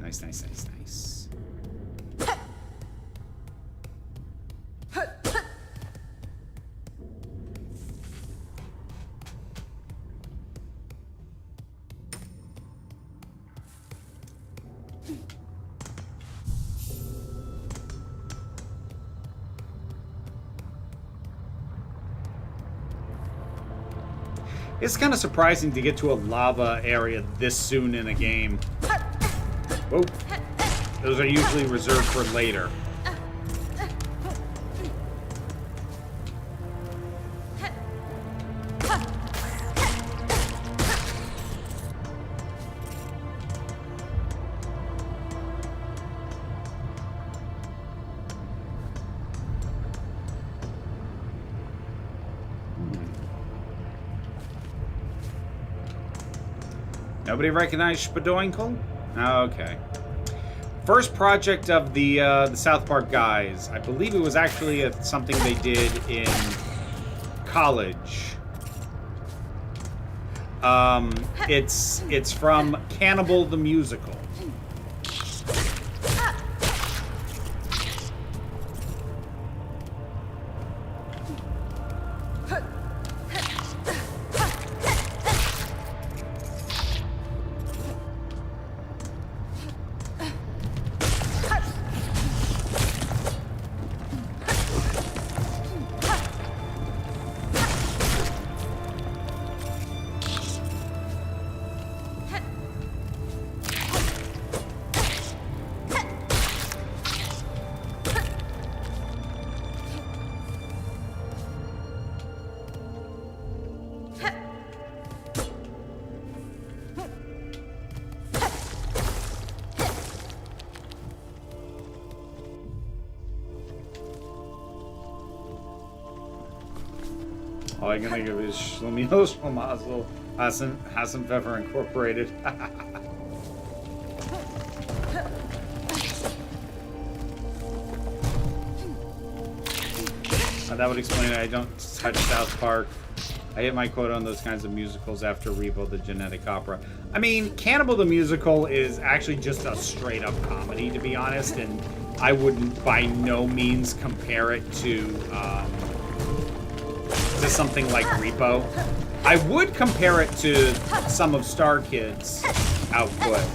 It's kind of surprising to get to a lava area this soon in a game. Whoa. Those are usually reserved for later. Nobody recognize Spadoinkle? Okay. First project of the South Park guys. I believe it was actually something they did in college. It's from Cannibal the Musical. All I can think of is Schlemiel Schlemazel Hassan Pfeffer Incorporated. That would explain it. I don't touch South Park. I hit my quota on those kinds of musicals after Repo the Genetic Opera. I mean, Cannibal the Musical is actually just a straight-up comedy, to be honest, and I wouldn't by no means compare it to something like Repo. I would compare it to some of Star Kid's output,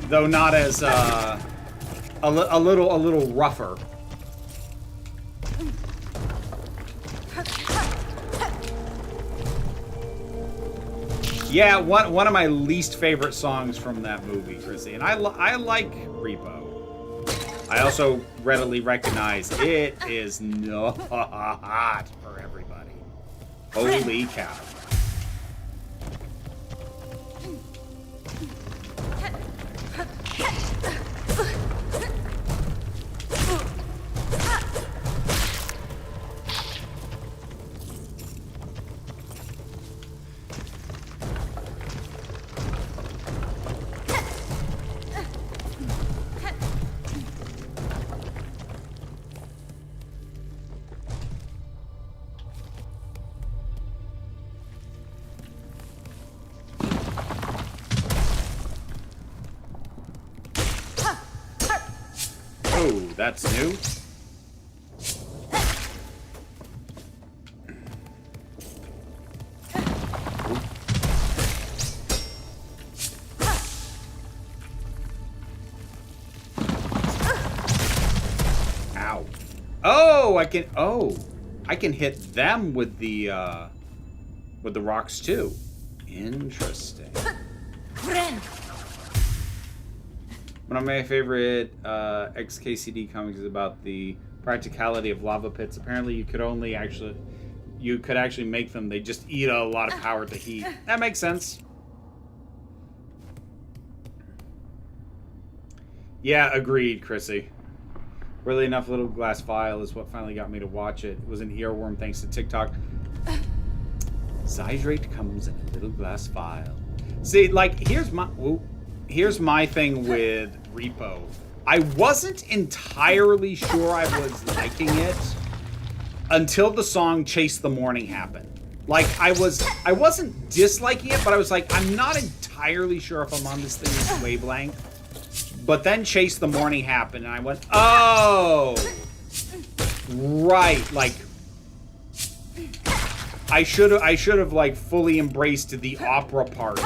though not as a little rougher. Yeah, one of my least favorite songs from that movie, Chrissy, and I like Repo. I also readily recognize it is not for everybody. Holy cow. Oh, that's new. Ow. Oh, I can hit them with the rocks too. Interesting. One of my favorite XKCD comics is about the practicality of lava pits. Apparently, you could actually make them. They just eat a lot of power to heat. That makes sense. Yeah, agreed, Chrissy. Really enough, Little Glass Vial is what finally got me to watch it. It was an earworm thanks to TikTok. Zydrate comes in a little glass vial. See, like, here's my thing with Repo. I wasn't entirely sure I was liking it until the song Chase the Morning happened. Like, I wasn't disliking it, but I was like, I'm not entirely sure if I'm on this thing's wavelength. But then Chase the Morning happened, and I went, oh, right, like, I should have like fully embraced the opera part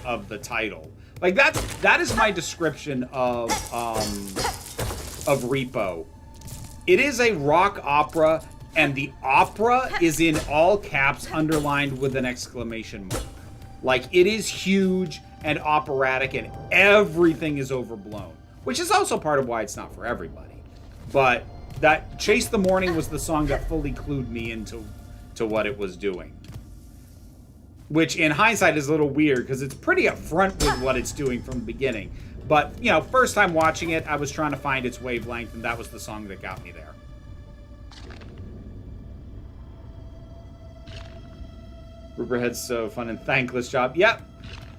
of the title. Like that is my description of Repo. It is a rock opera, and the opera is in all caps, underlined with an exclamation mark. Like, it is huge and operatic, and everything is overblown, which is also part of why it's not for everybody. But that Chase the Morning was the song that fully clued me into what it was doing. Which, in hindsight, is a little weird, because it's pretty upfront with what it's doing from the beginning. But, you know, first time watching it, I was trying to find its wavelength, and that was the song that got me there. Rubberhead's so fun and thankless job. Yep.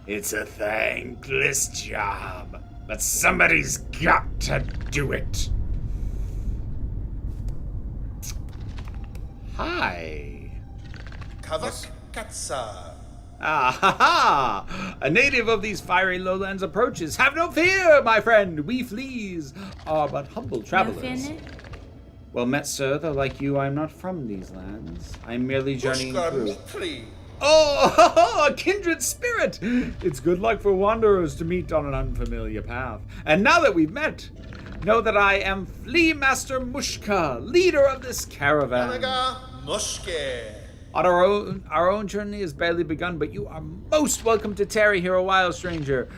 It's a thankless job. But somebody's got to do it. Hi. Kavak Katsa. Ah, ha, ha! A native of these fiery lowlands approaches. Have no fear, my friend. We fleas are but humble travelers. Well met, sir. Though like you, I'm not from these lands. I'm merely journeying through. Oh, a kindred spirit! It's good luck for wanderers to meet on an unfamiliar path. And now that we've met, know that I am Flea Master Mushka, leader of this caravan. Our own journey has barely begun, but you are most welcome to tarry here a while, stranger.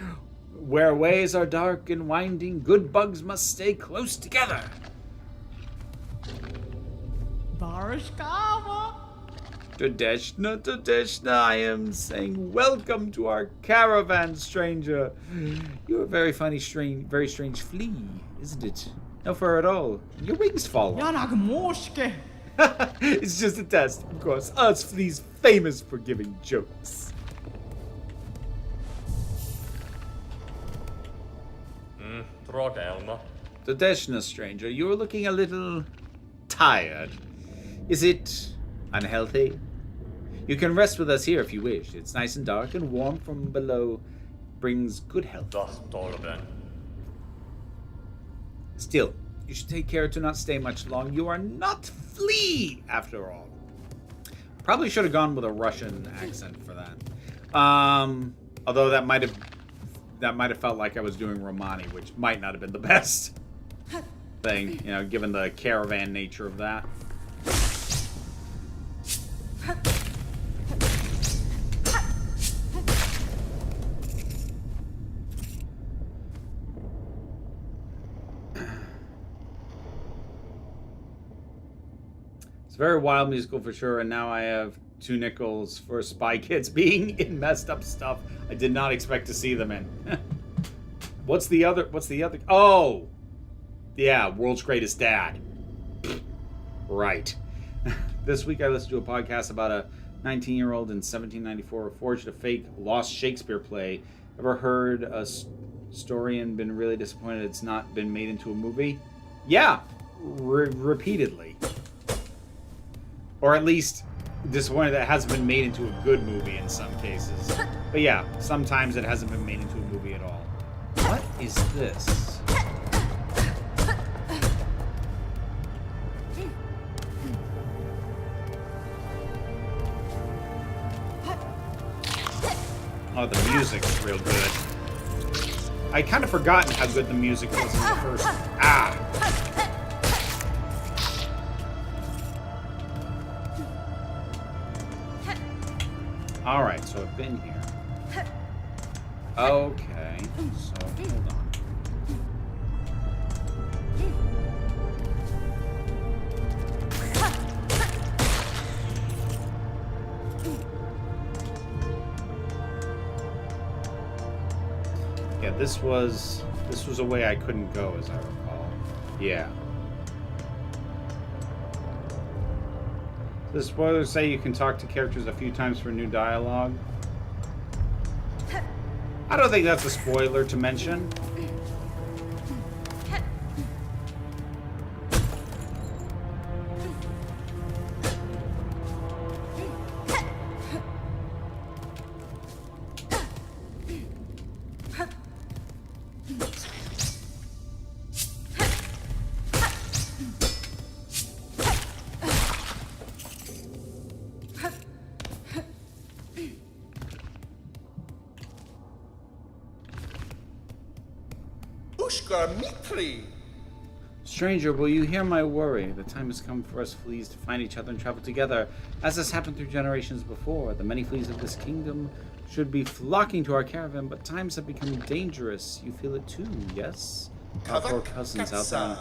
Where ways are dark and winding, good bugs must stay close together. Barashkava. Tadeshna, I am saying welcome to our caravan, stranger. You're a very funny, very strange flea, isn't it? No fur at all. Your wings fall off. It's just a test, of course. Us fleas famous for giving jokes. Tadeshna, stranger, you're looking a little tired. Is it unhealthy? You can rest with us here if you wish. It's nice and dark and warm from below. Brings good health. Still, you should take care to not stay much long. You are not flea, after all. Probably should have gone with a Russian accent for that. Although that might have felt like I was doing Romani, which might not have been the best thing, you know, given the Caravan nature of that. Very wild musical for sure, and now I have 2 nickels for Spy Kids being in messed up stuff I did not expect to see them in. What's the other? Oh! Yeah, World's Greatest Dad. Right. This week I listened to a podcast about a 19-year-old in 1794 who forged a fake lost Shakespeare play. Ever heard a story and been really disappointed it's not been made into a movie? Yeah, repeatedly. Or at least disappointed that it hasn't been made into a good movie in some cases. But yeah, sometimes it hasn't been made into a movie at all. What is this? Oh, the music's real good. I kind of forgotten how good the music was in the first. Alright, so I've been here. Okay, so hold on. Yeah, this was a way I couldn't go, as I recall. Yeah. Does spoilers say you can talk to characters a few times for new dialogue? I don't think that's a spoiler to mention. Stranger, will you hear my worry? The time has come for us fleas to find each other and travel together, as has happened through generations before. The many fleas of this kingdom should be flocking to our caravan, but times have become dangerous. You feel it too, yes? Our poor cousins out there.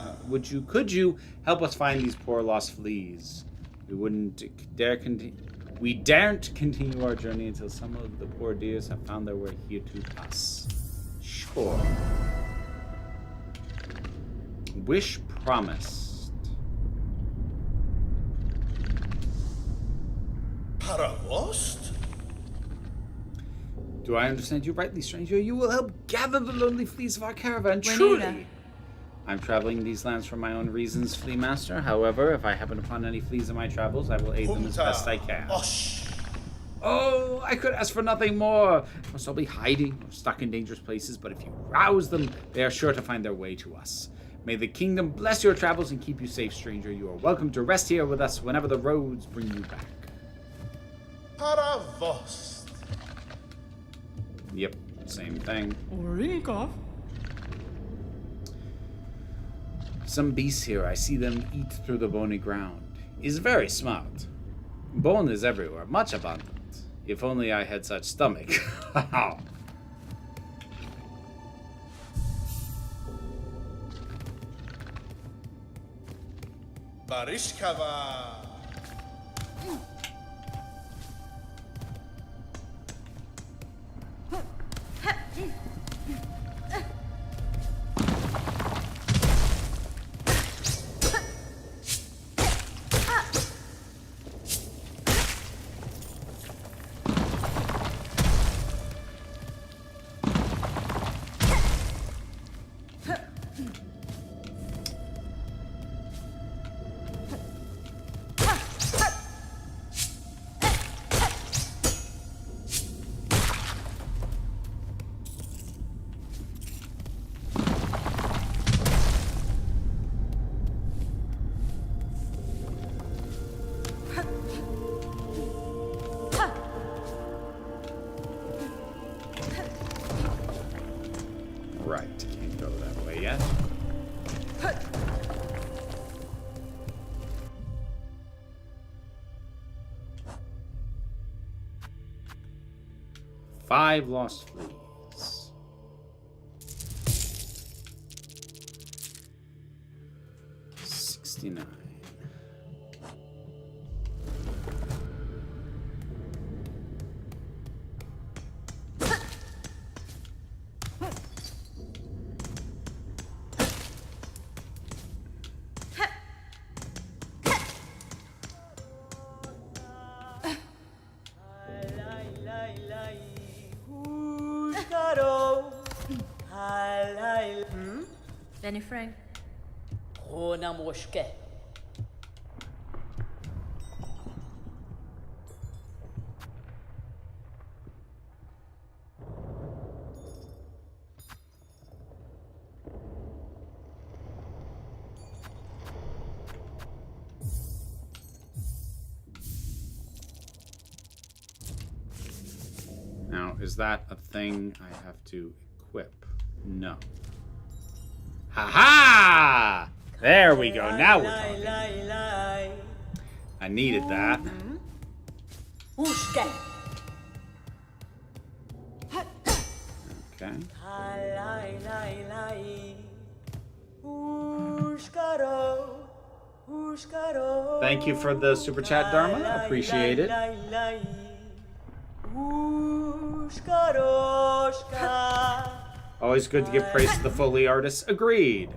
Could you help us find these poor lost fleas? We daren't continue our journey until some of the poor dears have found their way here to us. Sure. Wish promised. Paravost? Do I understand you rightly, stranger? You will help gather the lonely fleas of our caravan, truly. I'm traveling these lands for my own reasons, Flea Master. However, if I happen upon any fleas in my travels, I will aid them as best I can. Oh, I could ask for nothing more. Must all be hiding or stuck in dangerous places, but if you rouse them, they are sure to find their way to us. May the kingdom bless your travels and keep you safe, stranger. You are welcome to rest here with us whenever the roads bring you back. Paravost. Yep, same thing. Some beasts here, I see them eat through the bony ground. Is very smart. Bone is everywhere, much abundant. If only I had such stomach. Barishkava. Right, can't go that way yet. Five lost fleas. $69. Benny Frank. Now, is that a thing I have to equip? No. Ha-ha! There we go. Now we're talking. I needed that. Okay. Thank you for the super chat, Dharma. Appreciate it. Always good to give praise to the Foley artists. Agreed.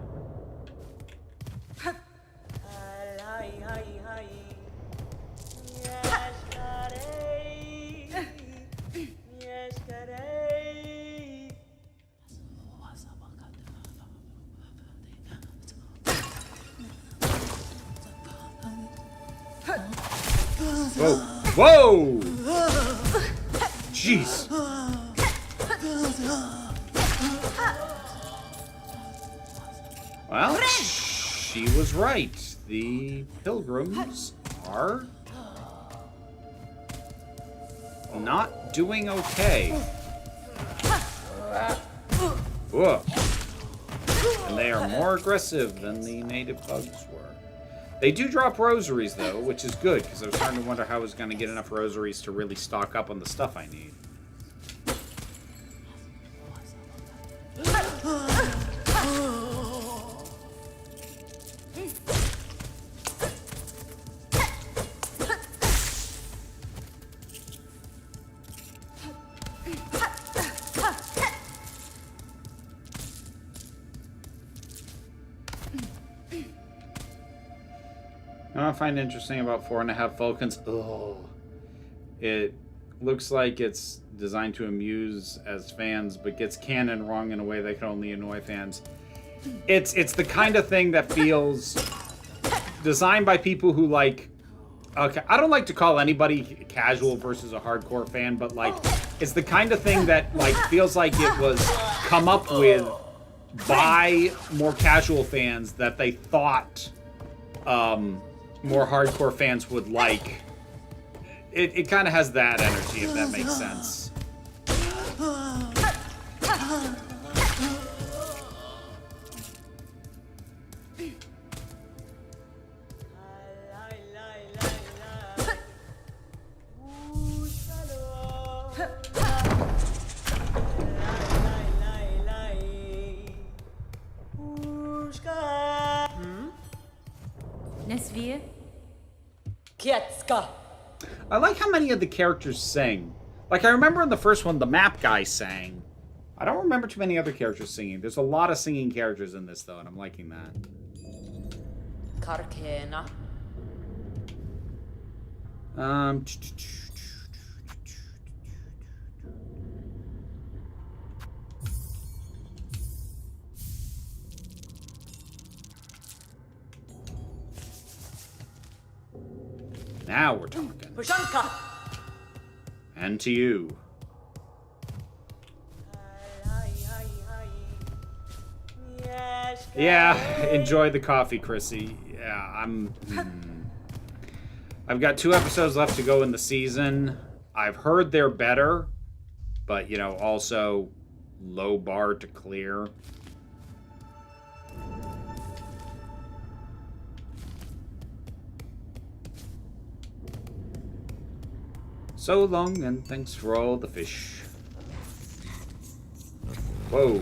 Whoa! Whoa! Jeez. Well, she was right. The pilgrims are not doing okay. Whoa. And they are more aggressive than the native bugs were. They do drop rosaries, though, which is good, because I was starting to wonder how I was going to get enough rosaries to really stock up on the stuff I need. What I find interesting about 4.5 Vulcans, it looks like it's designed to amuse as fans, but gets canon wrong in a way that can only annoy fans. It's the kind of thing that feels designed by people who like. Okay, I don't like to call anybody casual versus a hardcore fan, but like it's the kind of thing that like feels like it was come up with by more casual fans that they thought more hardcore fans would like. It kind of has that energy, if that makes sense. Nesvir. Kietska. I like how many of the characters sing. Like, I remember in the first one, the map guy sang. I don't remember too many other characters singing. There's a lot of singing characters in this, though, and I'm liking that. Karkena. Now we're talking. Pushanka. And to you. Yeah, enjoy the coffee, Chrissy. Yeah, I've got 2 episodes left to go in the season. I've heard they're better, but, you know, also low bar to clear. So long, and thanks for all the fish. Whoa.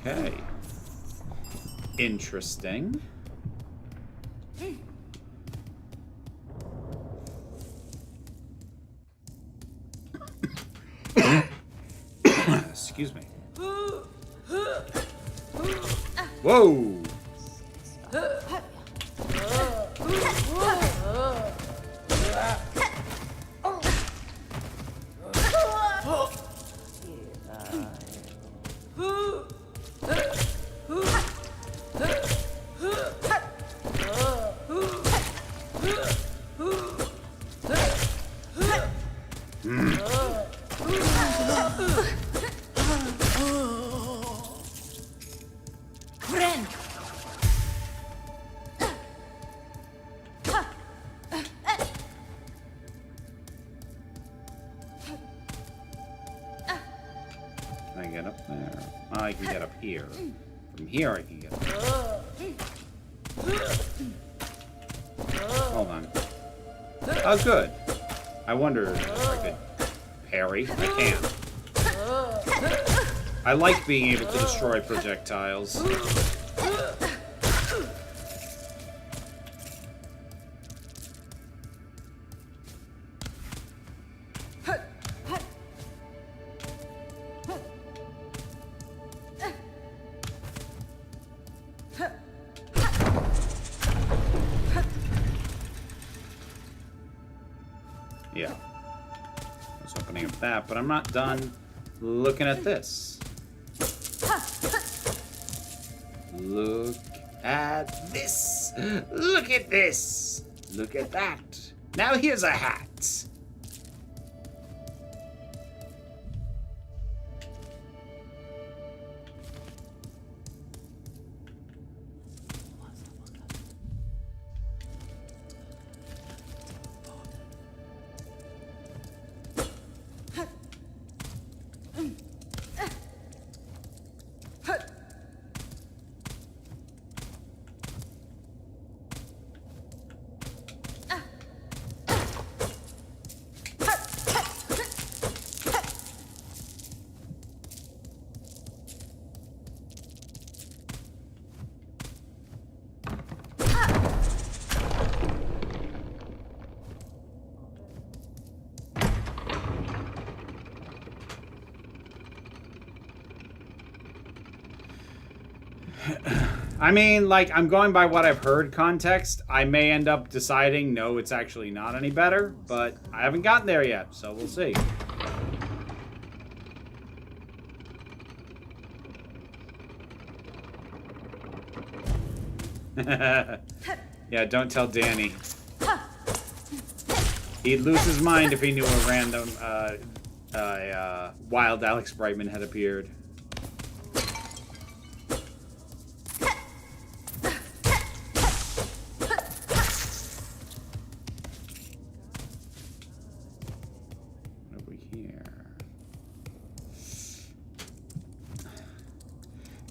Okay. Interesting. Excuse me. Whoa! Can I get up there? Oh, I can get up here. From here I can get up. Hold on. Oh, good. I wonder if I could parry. I can. I like being able to destroy projectiles. Yeah. I was opening up that, but I'm not done looking at this. Look at this. Look at this. Look at that. Now here's a hat. I mean, like, I'm going by what I've heard context. I may end up deciding, no, it's actually not any better, but I haven't gotten there yet, so we'll see. Yeah, don't tell Danny. He'd lose his mind if he knew a random, wild Alex Brightman had appeared.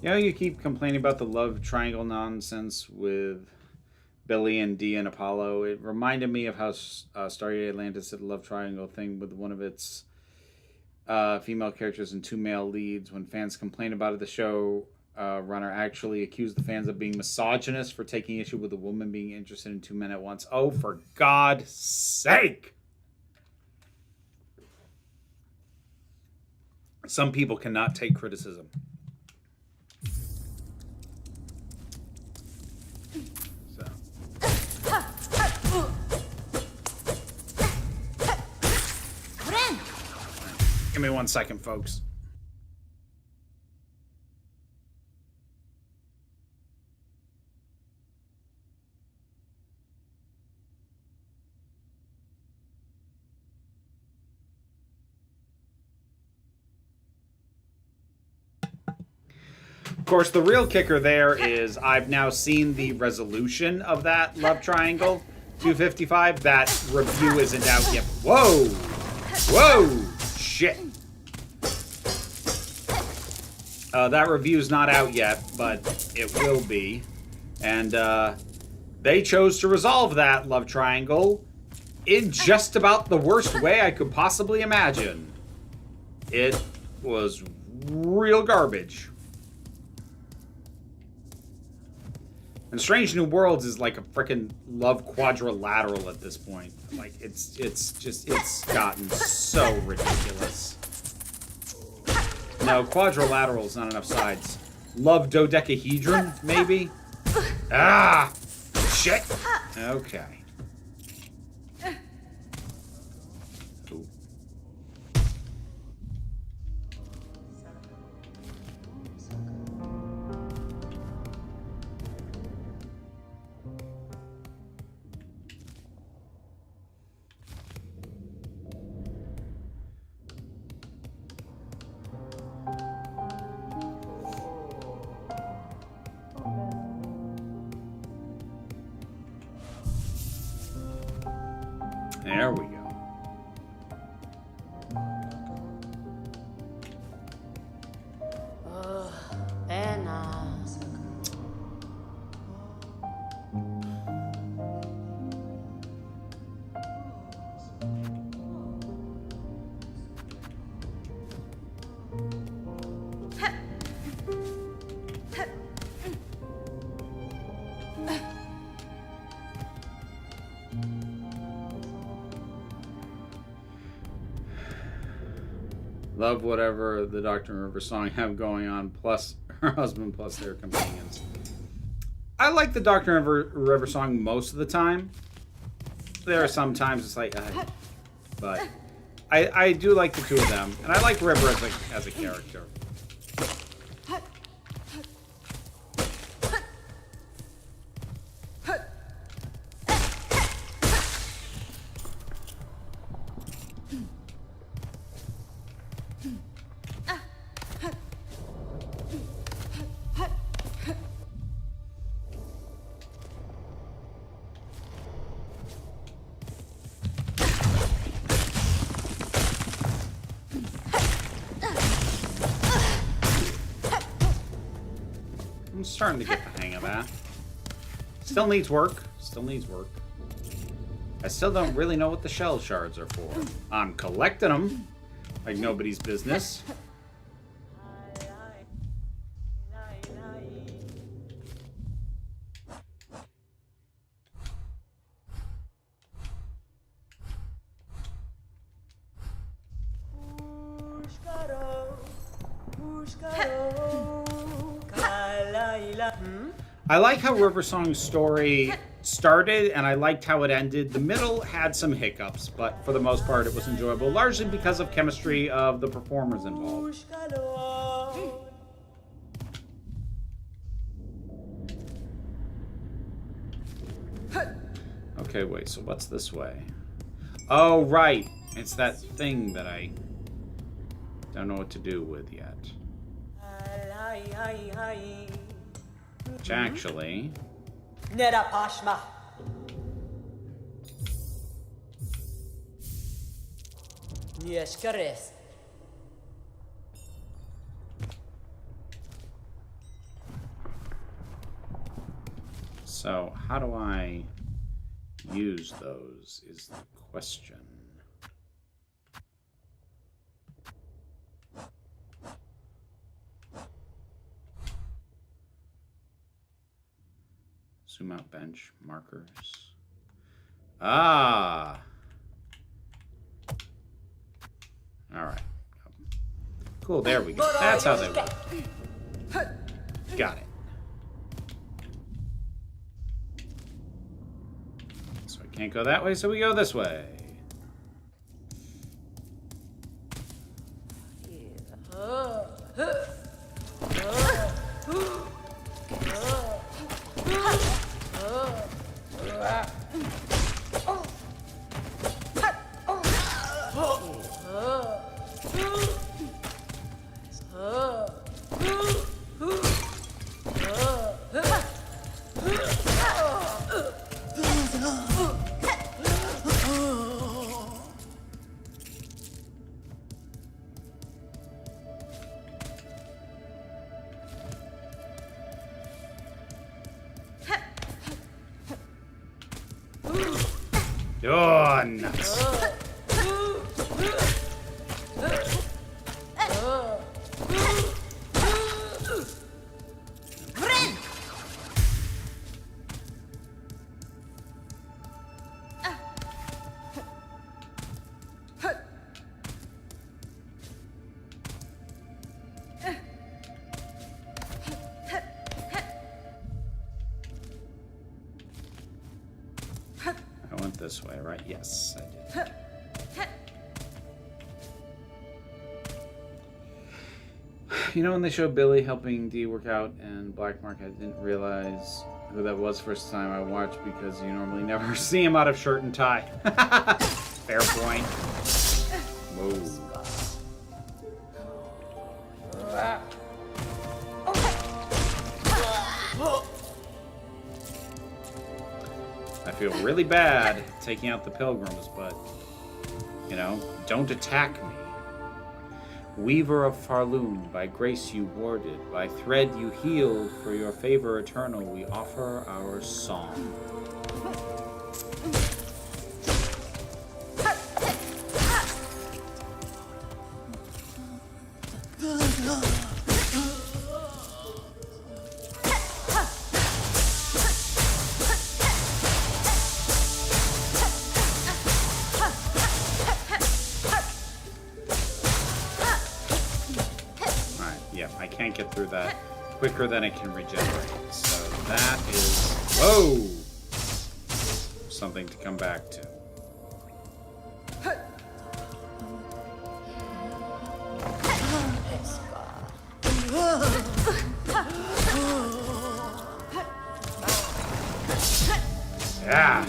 You know, you keep complaining about the love triangle nonsense with Billy and Dee and Apollo. It reminded me of how Stargate Atlantis did a love triangle thing with one of its female characters and two male leads. When fans complained about it, the show runner actually accused the fans of being misogynist for taking issue with a woman being interested in two men at once. Oh, for God's sake! Some people cannot take criticism. Give me 1 second, folks. Of course, the real kicker there is I've now seen the resolution of that love triangle, 255. That review isn't out yet. Whoa! Whoa! Shit. That review's not out yet, but it will be. And they chose to resolve that love triangle in just about the worst way I could possibly imagine. It was real garbage. And Strange New Worlds is like a freaking love quadrilateral at this point. Like, it's gotten so ridiculous. No, quadrilateral's not enough sides. Love dodecahedron, maybe? Ah! Shit! Okay. Ooh. There we go. Penas. Love whatever the Dr. and River song have going on, plus her husband, plus their companions. I like the Dr. and River song most of the time. There are some times it's like, but I do like the two of them, and I like River as a character. I'm starting to get the hang of that. Still needs work. Still needs work. I still don't really know what the shell shards are for. I'm collecting them like nobody's business. I like how River Song's story started, and I liked how it ended. The middle had some hiccups, but for the most part it was enjoyable, largely because of chemistry of the performers involved. Okay, wait, so what's this way? Oh, right. It's that thing that I don't know what to do with yet. Which actually... Nerapashma. Yeshkares. So, how do I use those is the question. Zoom out bench markers. Ah. All right. Cool. There we go. That's how they work. Got it. So I can't go that way, so we go this way. Oh, nuts. I went this way, right? Yes, I did. You know, when they showed Billy helping Dee work out and Black Mark, I didn't realize who that was first time I watched because you normally never see him out of shirt and tie. Fair point. Whoa. I feel really bad taking out the pilgrims, but, you know, don't attack me. Weaver of Farloon, by grace you warded, by thread you healed, for your favor eternal we offer our song. Get through that quicker than it can regenerate. So that is, whoa, something to come back to. Yeah.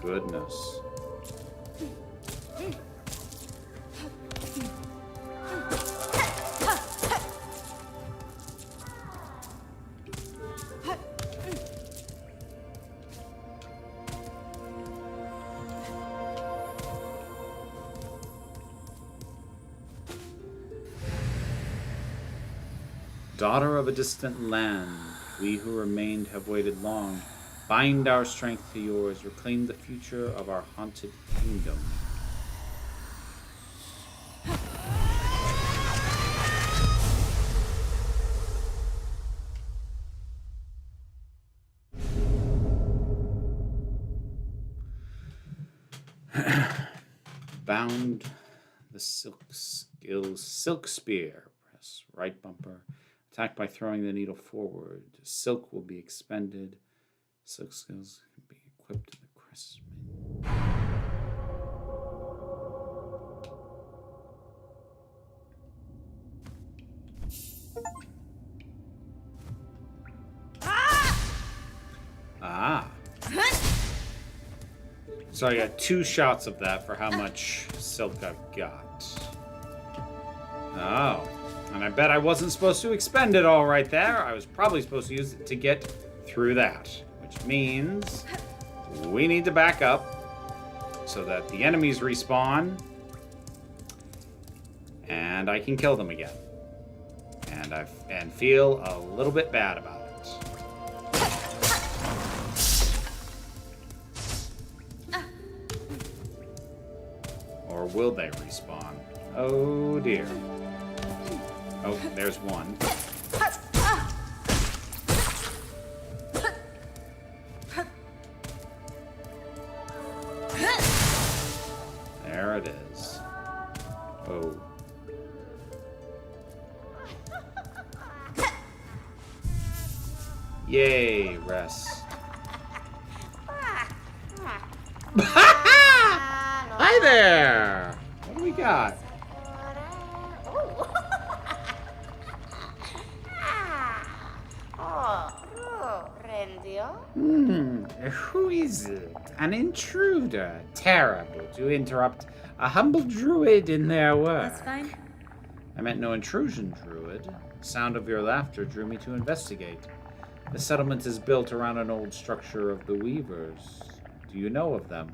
Goodness. Daughter of a distant land, we who remained have waited long. Bind our strength to yours, reclaim the future of our haunted kingdom. Bound the silk spear. Press right bumper. Attack by throwing the needle forward. Silk will be expended. Silk skills can be equipped in the crest. Ah. So I got 2 shots of that for how much silk I've got. Oh. And I bet I wasn't supposed to expend it all right there. I was probably supposed to use it to get through that. Which means we need to back up so that the enemies respawn and I can kill them again. And feel a little bit bad about it. Or will they respawn? Oh dear. Oh, there's one. There it is. Oh. Yay, rest. Hi there! What do we got? Who is it? An intruder. Terrible to interrupt a humble druid in their work. That's fine. I meant no intrusion, druid. The sound of your laughter drew me to investigate. The settlement is built around an old structure of the Weavers. Do you know of them?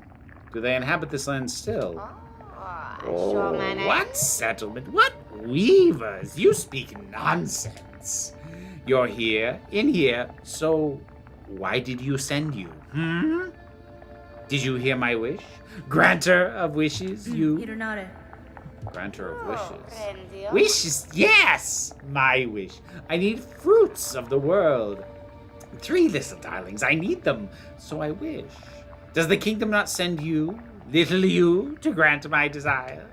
Do they inhabit this land still? Showman. What settlement? What weavers? You speak nonsense. You're here, in here, so why did you send you? Did you hear my wish? Granter of wishes, you? Granter of wishes. Wishes, yes! My wish. I need fruits of the world. 3 little darlings, I need them, so I wish. Does the kingdom not send you, little you, to grant my desire?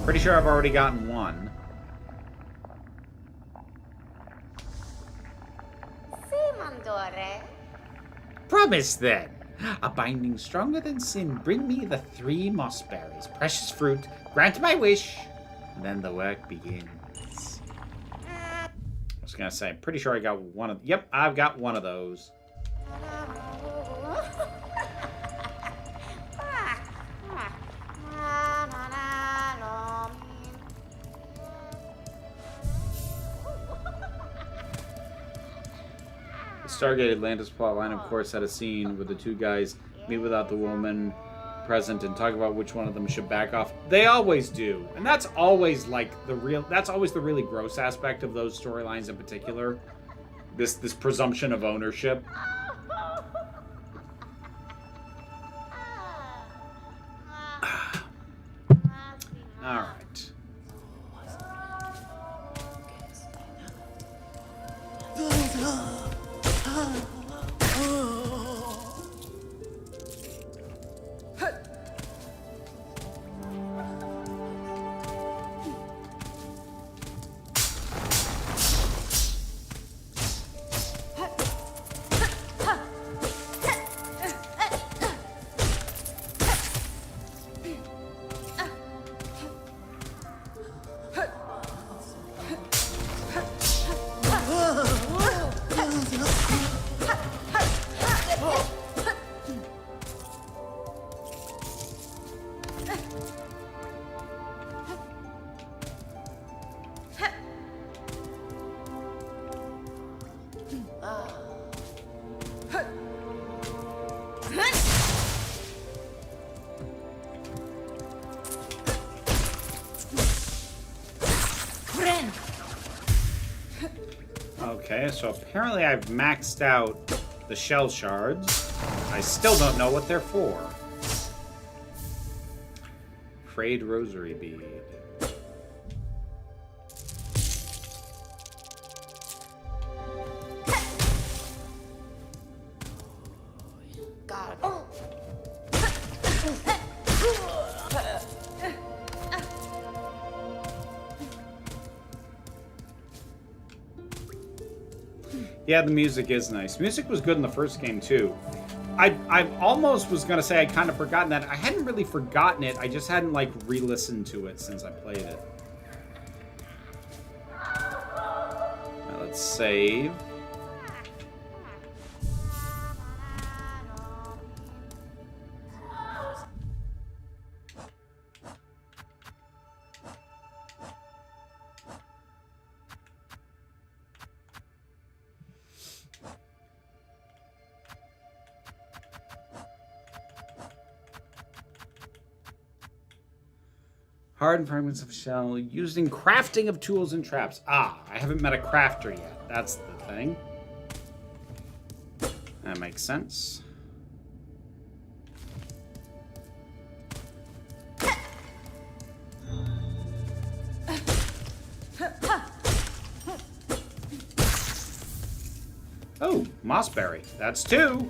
Pretty sure I've already gotten one. Mandore. Promise then. A binding stronger than sin. Bring me the 3 moss berries, precious fruit. Grant my wish. And then the work begins. I was gonna say, I'm pretty sure I got one of. Yep, I've got one of those. The Stargate Atlantis plotline, of course, had a scene where the 2 guys meet without the woman present and talk about which one of them should back off. They always do, and that's always like that's always the really gross aspect of those storylines in particular. This presumption of ownership. All right. Okay, so apparently I've maxed out the shell shards. I still don't know what they're for. Frayed rosary bead. Yeah, the music is nice. Music was good in the first game, too. I almost was going to say I'd kind of forgotten that. I hadn't really forgotten it. I just hadn't, like, re-listened to it since I played it. Now, let's save. Hardened fragments of shell used in crafting of tools and traps. Ah, I haven't met a crafter yet. That's the thing. That makes sense. Oh, mossberry. That's 2.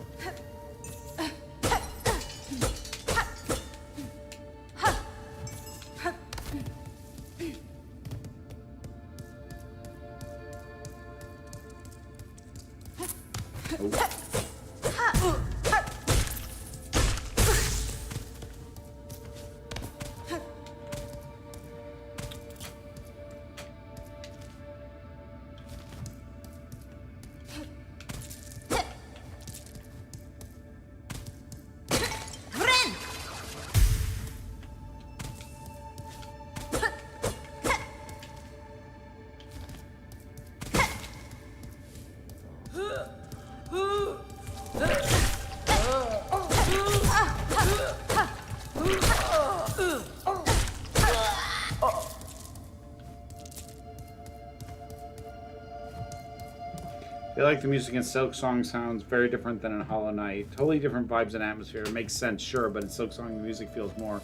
like the music in Silksong sounds very different than in Hollow Knight. Totally different vibes and atmosphere. It makes sense, sure, but in Silksong the music feels more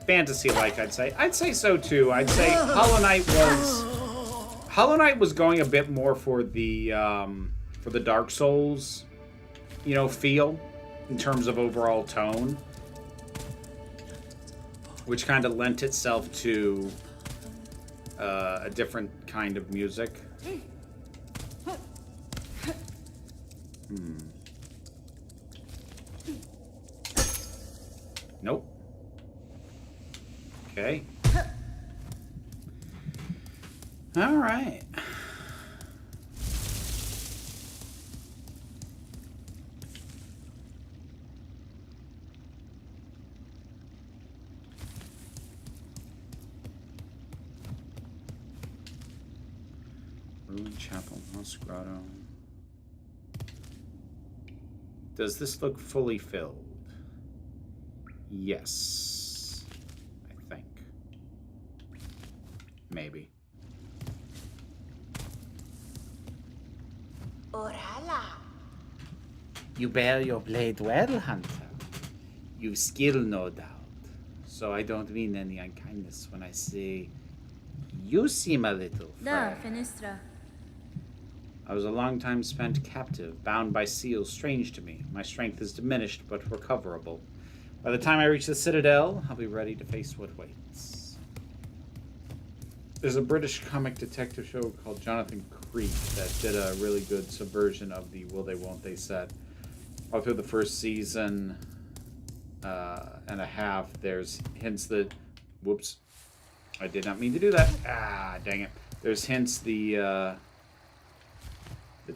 fantasy-like, I'd say. I'd say so too. I'd say Hollow Knight was going a bit more for the Dark Souls, you know, feel in terms of overall tone, which kind of lent itself to a different kind of music. Nope. Okay. All right. Ruined Chapel, Moss Grotto. Does this look fully filled? Yes. I think. Maybe. Orala. You bear your blade well, Hunter. You've skill, no doubt. So I don't mean any unkindness when I say you seem a little frail. Fenestra. I was a long time spent captive, bound by seals strange to me. My strength is diminished, but recoverable. By the time I reach the Citadel, I'll be ready to face what waits. There's a British comic detective show called Jonathan Creek that did a really good subversion of the will they, won't they set. All through the first season and a half, there's hints that... Whoops. I did not mean to do that. Ah, dang it. There's hints the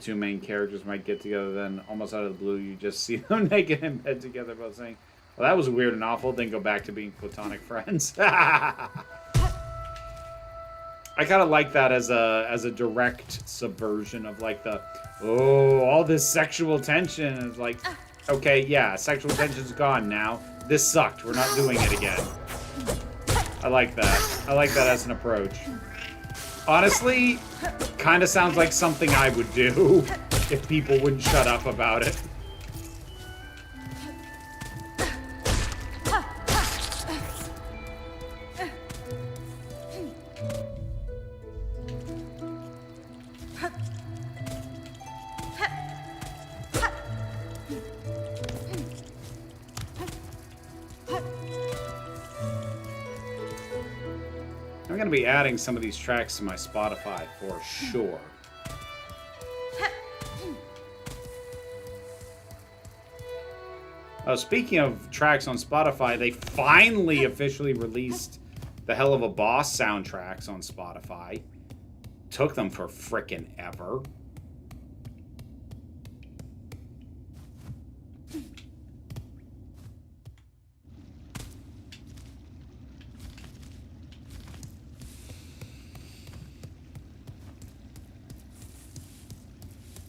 two main characters might get together, then almost out of the blue you just see them naked in bed together, both saying, well, that was weird and awful, then go back to being platonic friends. I kind of like that as a direct subversion of like the, oh, all this sexual tension. It's like, okay, yeah, sexual tension's gone now. This sucked. We're not doing it again. I like that. I like that as an approach. Honestly, kind of sounds like something I would do if people wouldn't shut up about it. I'm going to be adding some of these tracks to my Spotify for sure. Speaking of tracks on Spotify, they finally officially released the Hell of a Boss soundtracks on Spotify. Took them for frickin' ever.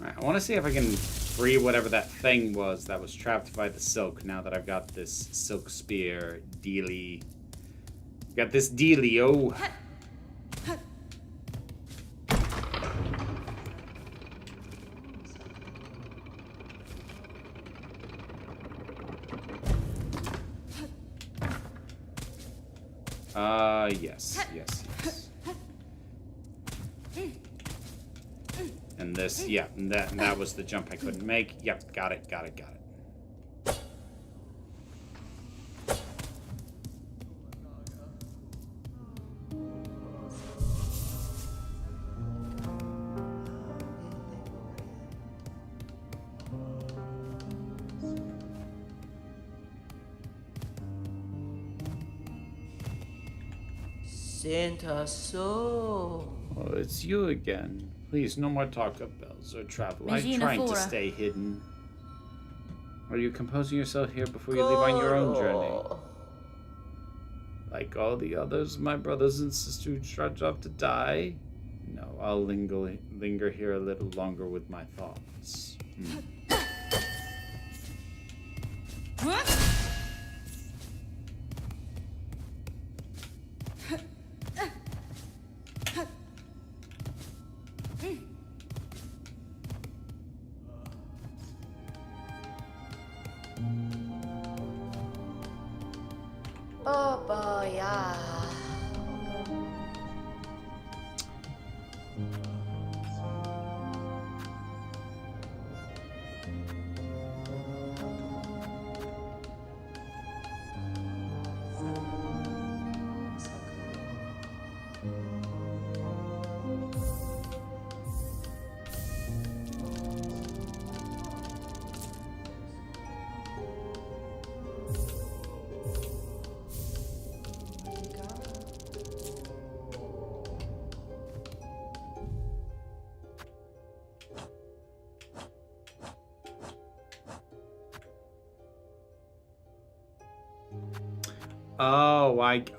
I want to see if I can free whatever that thing was that was trapped by the silk now that I've got this silk spear dealy. Got this dealio. Yes. And this, yeah, and that was the jump I couldn't make. Yep, got it. Santa so. Oh, it's you again. Please, no more talk of bells or travel. I'm Regina trying to Fora. stay hidden. Are you composing yourself here before you leave on your own journey? Like all the others, my brothers and sisters who trudge off to die? No, I'll linger here a little longer with my thoughts. yeah.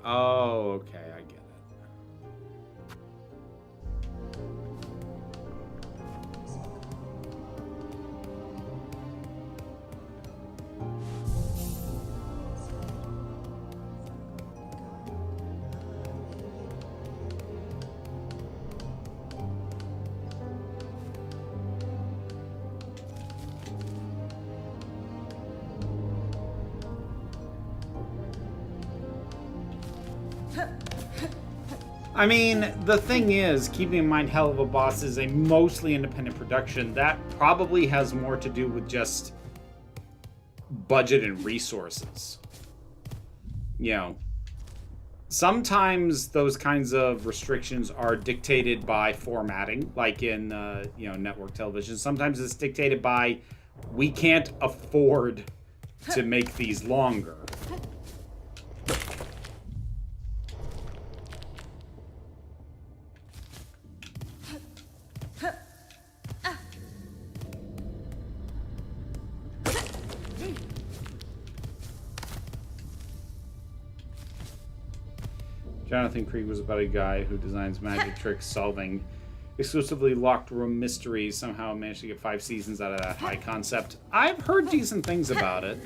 Oh, okay, I get it. I mean, the thing is, keeping in mind Hell of a Boss is a mostly independent production. That probably has more to do with just budget and resources. You know, sometimes those kinds of restrictions are dictated by formatting, like in, network television. Sometimes it's dictated by, we can't afford to make these longer. Jonathan Krieg was about a guy who designs magic tricks solving exclusively locked room mysteries. Somehow managed to get 5 seasons out of that high concept. I've heard decent things about it.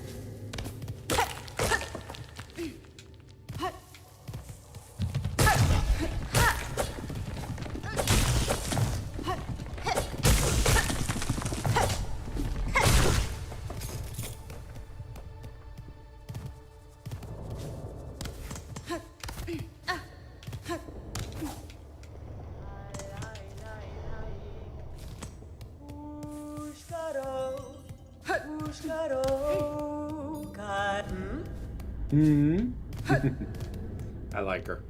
I like her.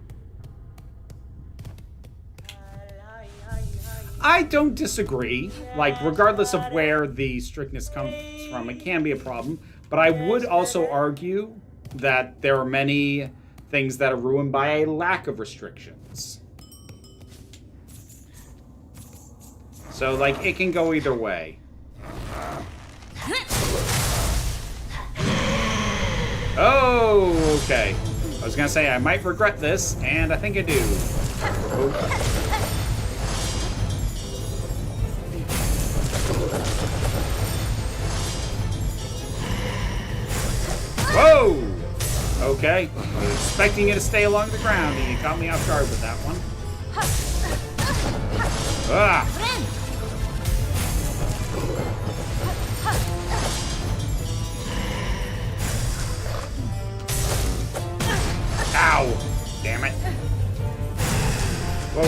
I don't disagree. Like, regardless of where the strictness comes from, it can be a problem. But I would also argue that there are many things that are ruined by a lack of restrictions. So, like, it can go either way. Oh, okay. I was gonna say I might regret this, and I think I do. Whoa! Okay. I was expecting it to stay along the ground, and you caught me off guard with that one. Ah! Ow! Damn it. Whoa.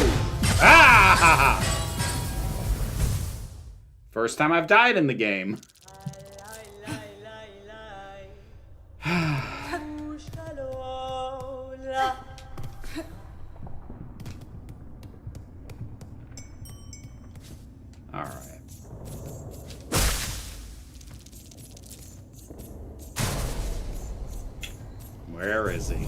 Ah! First time I've died in the game. Alright. Where is he?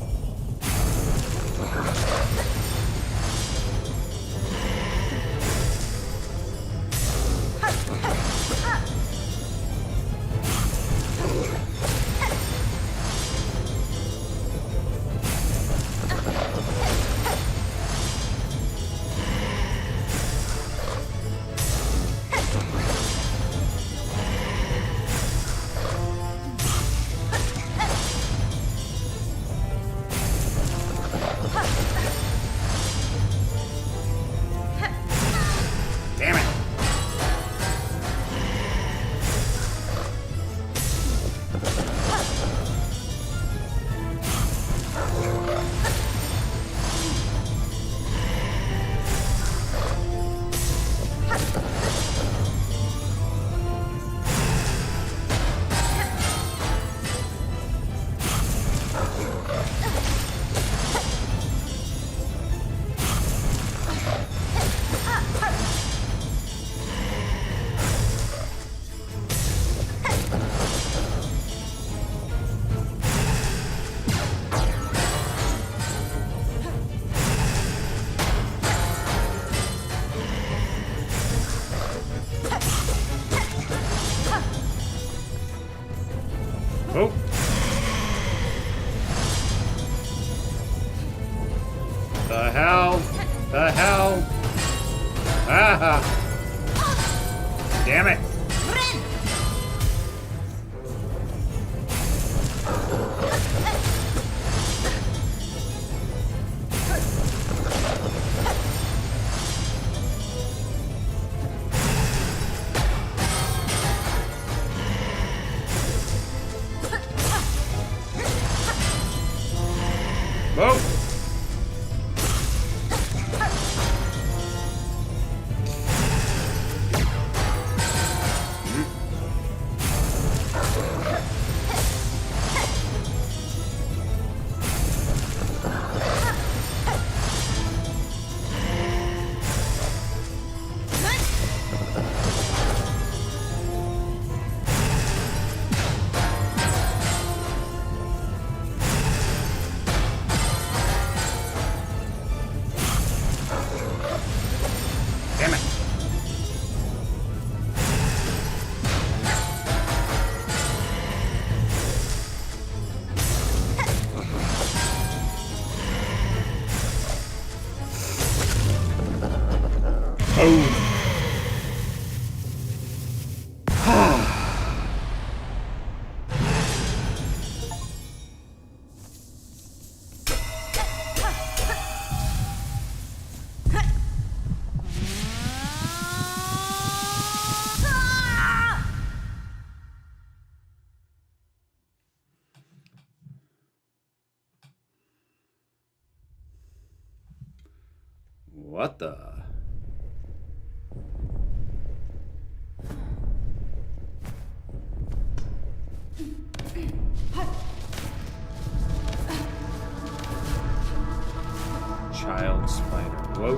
What the? Child spider. Whoa.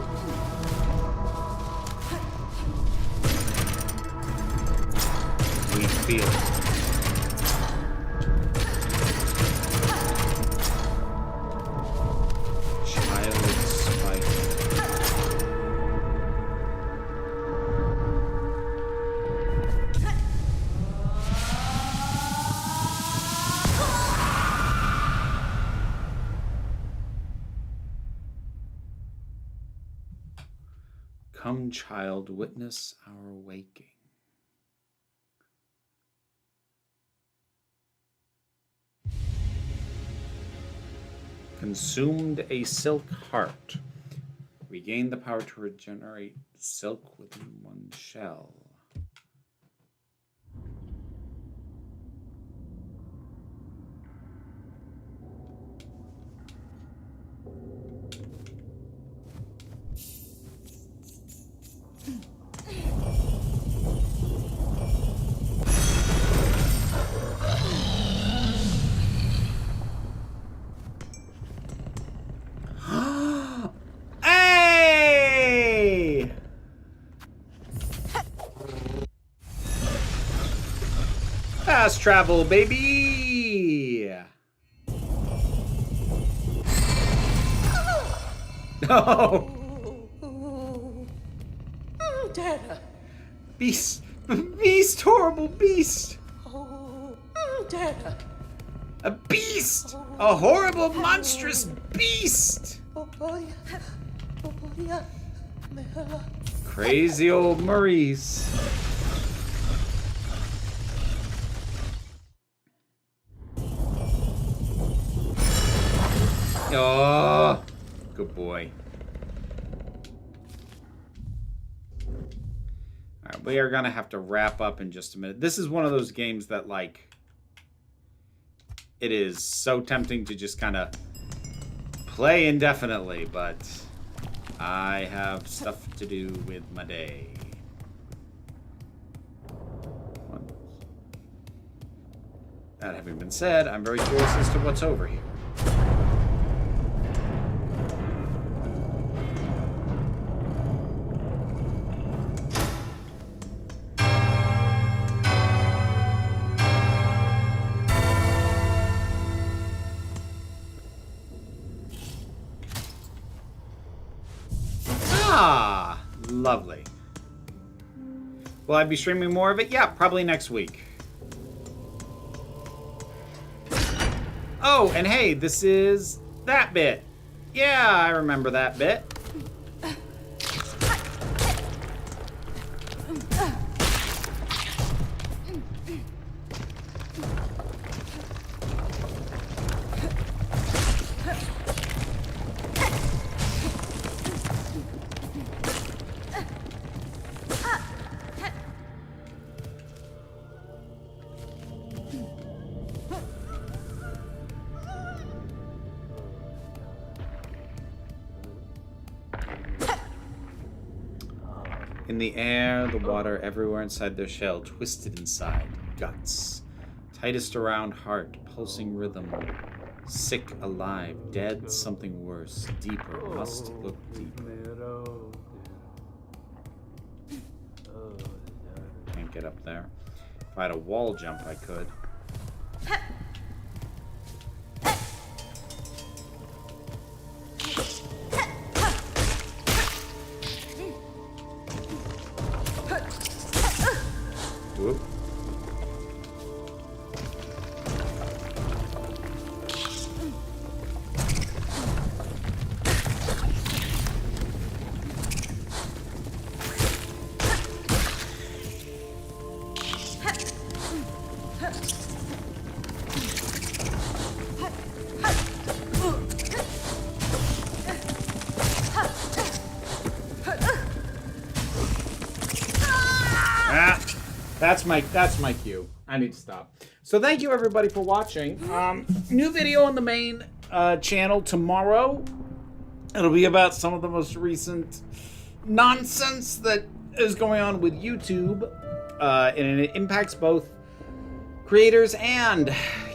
We feel it. Child spider. Come, child, witness our waking. Consumed a silk heart. Regained the power to regenerate silk within one shell. Hey! Fast travel, baby! No! Dad. Beast! Beast! Horrible beast! Dad. A beast! A horrible, monstrous beast! Crazy old Maurice. Oh, good boy. All right, we are gonna have to wrap up in just a minute. This is one of those games that, like, it is so tempting to just kind of play indefinitely, but I have stuff to do with my day. That having been said, I'm very curious as to what's over here. Ah, lovely. Will I be streaming more of it? Yeah, probably next week. Oh, and hey, this is that bit. Yeah, I remember that bit. In the air, the water everywhere inside their shell, twisted inside, guts. Tightest around heart, pulsing rhythm. Sick, alive, dead, something worse. Deeper, must look deeper. Can't get up there. If I had a wall jump, I could. Whoop. That's my cue. I need to stop. So thank you everybody for watching. New video on the main channel tomorrow. It'll be about some of the most recent nonsense that is going on with YouTube, and it impacts both creators and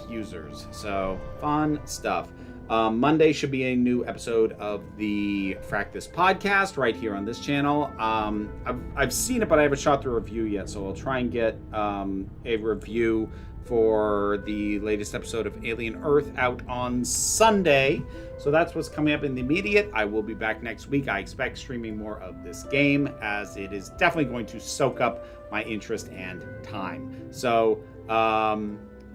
users. So, fun stuff. Monday should be a new episode of the Fractus podcast right here on this channel. I've seen it, but I haven't shot the review yet, so I'll try and get a review for the latest episode of Alien Earth out on Sunday. So that's what's coming up in the immediate. I will be back next week. I expect streaming more of this game, as it is definitely going to soak up my interest and time. So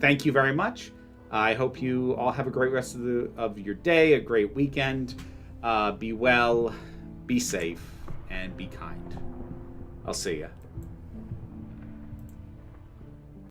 thank you very much. I hope you all have a great rest of your day, a great weekend. Be well, be safe, and be kind. I'll see ya.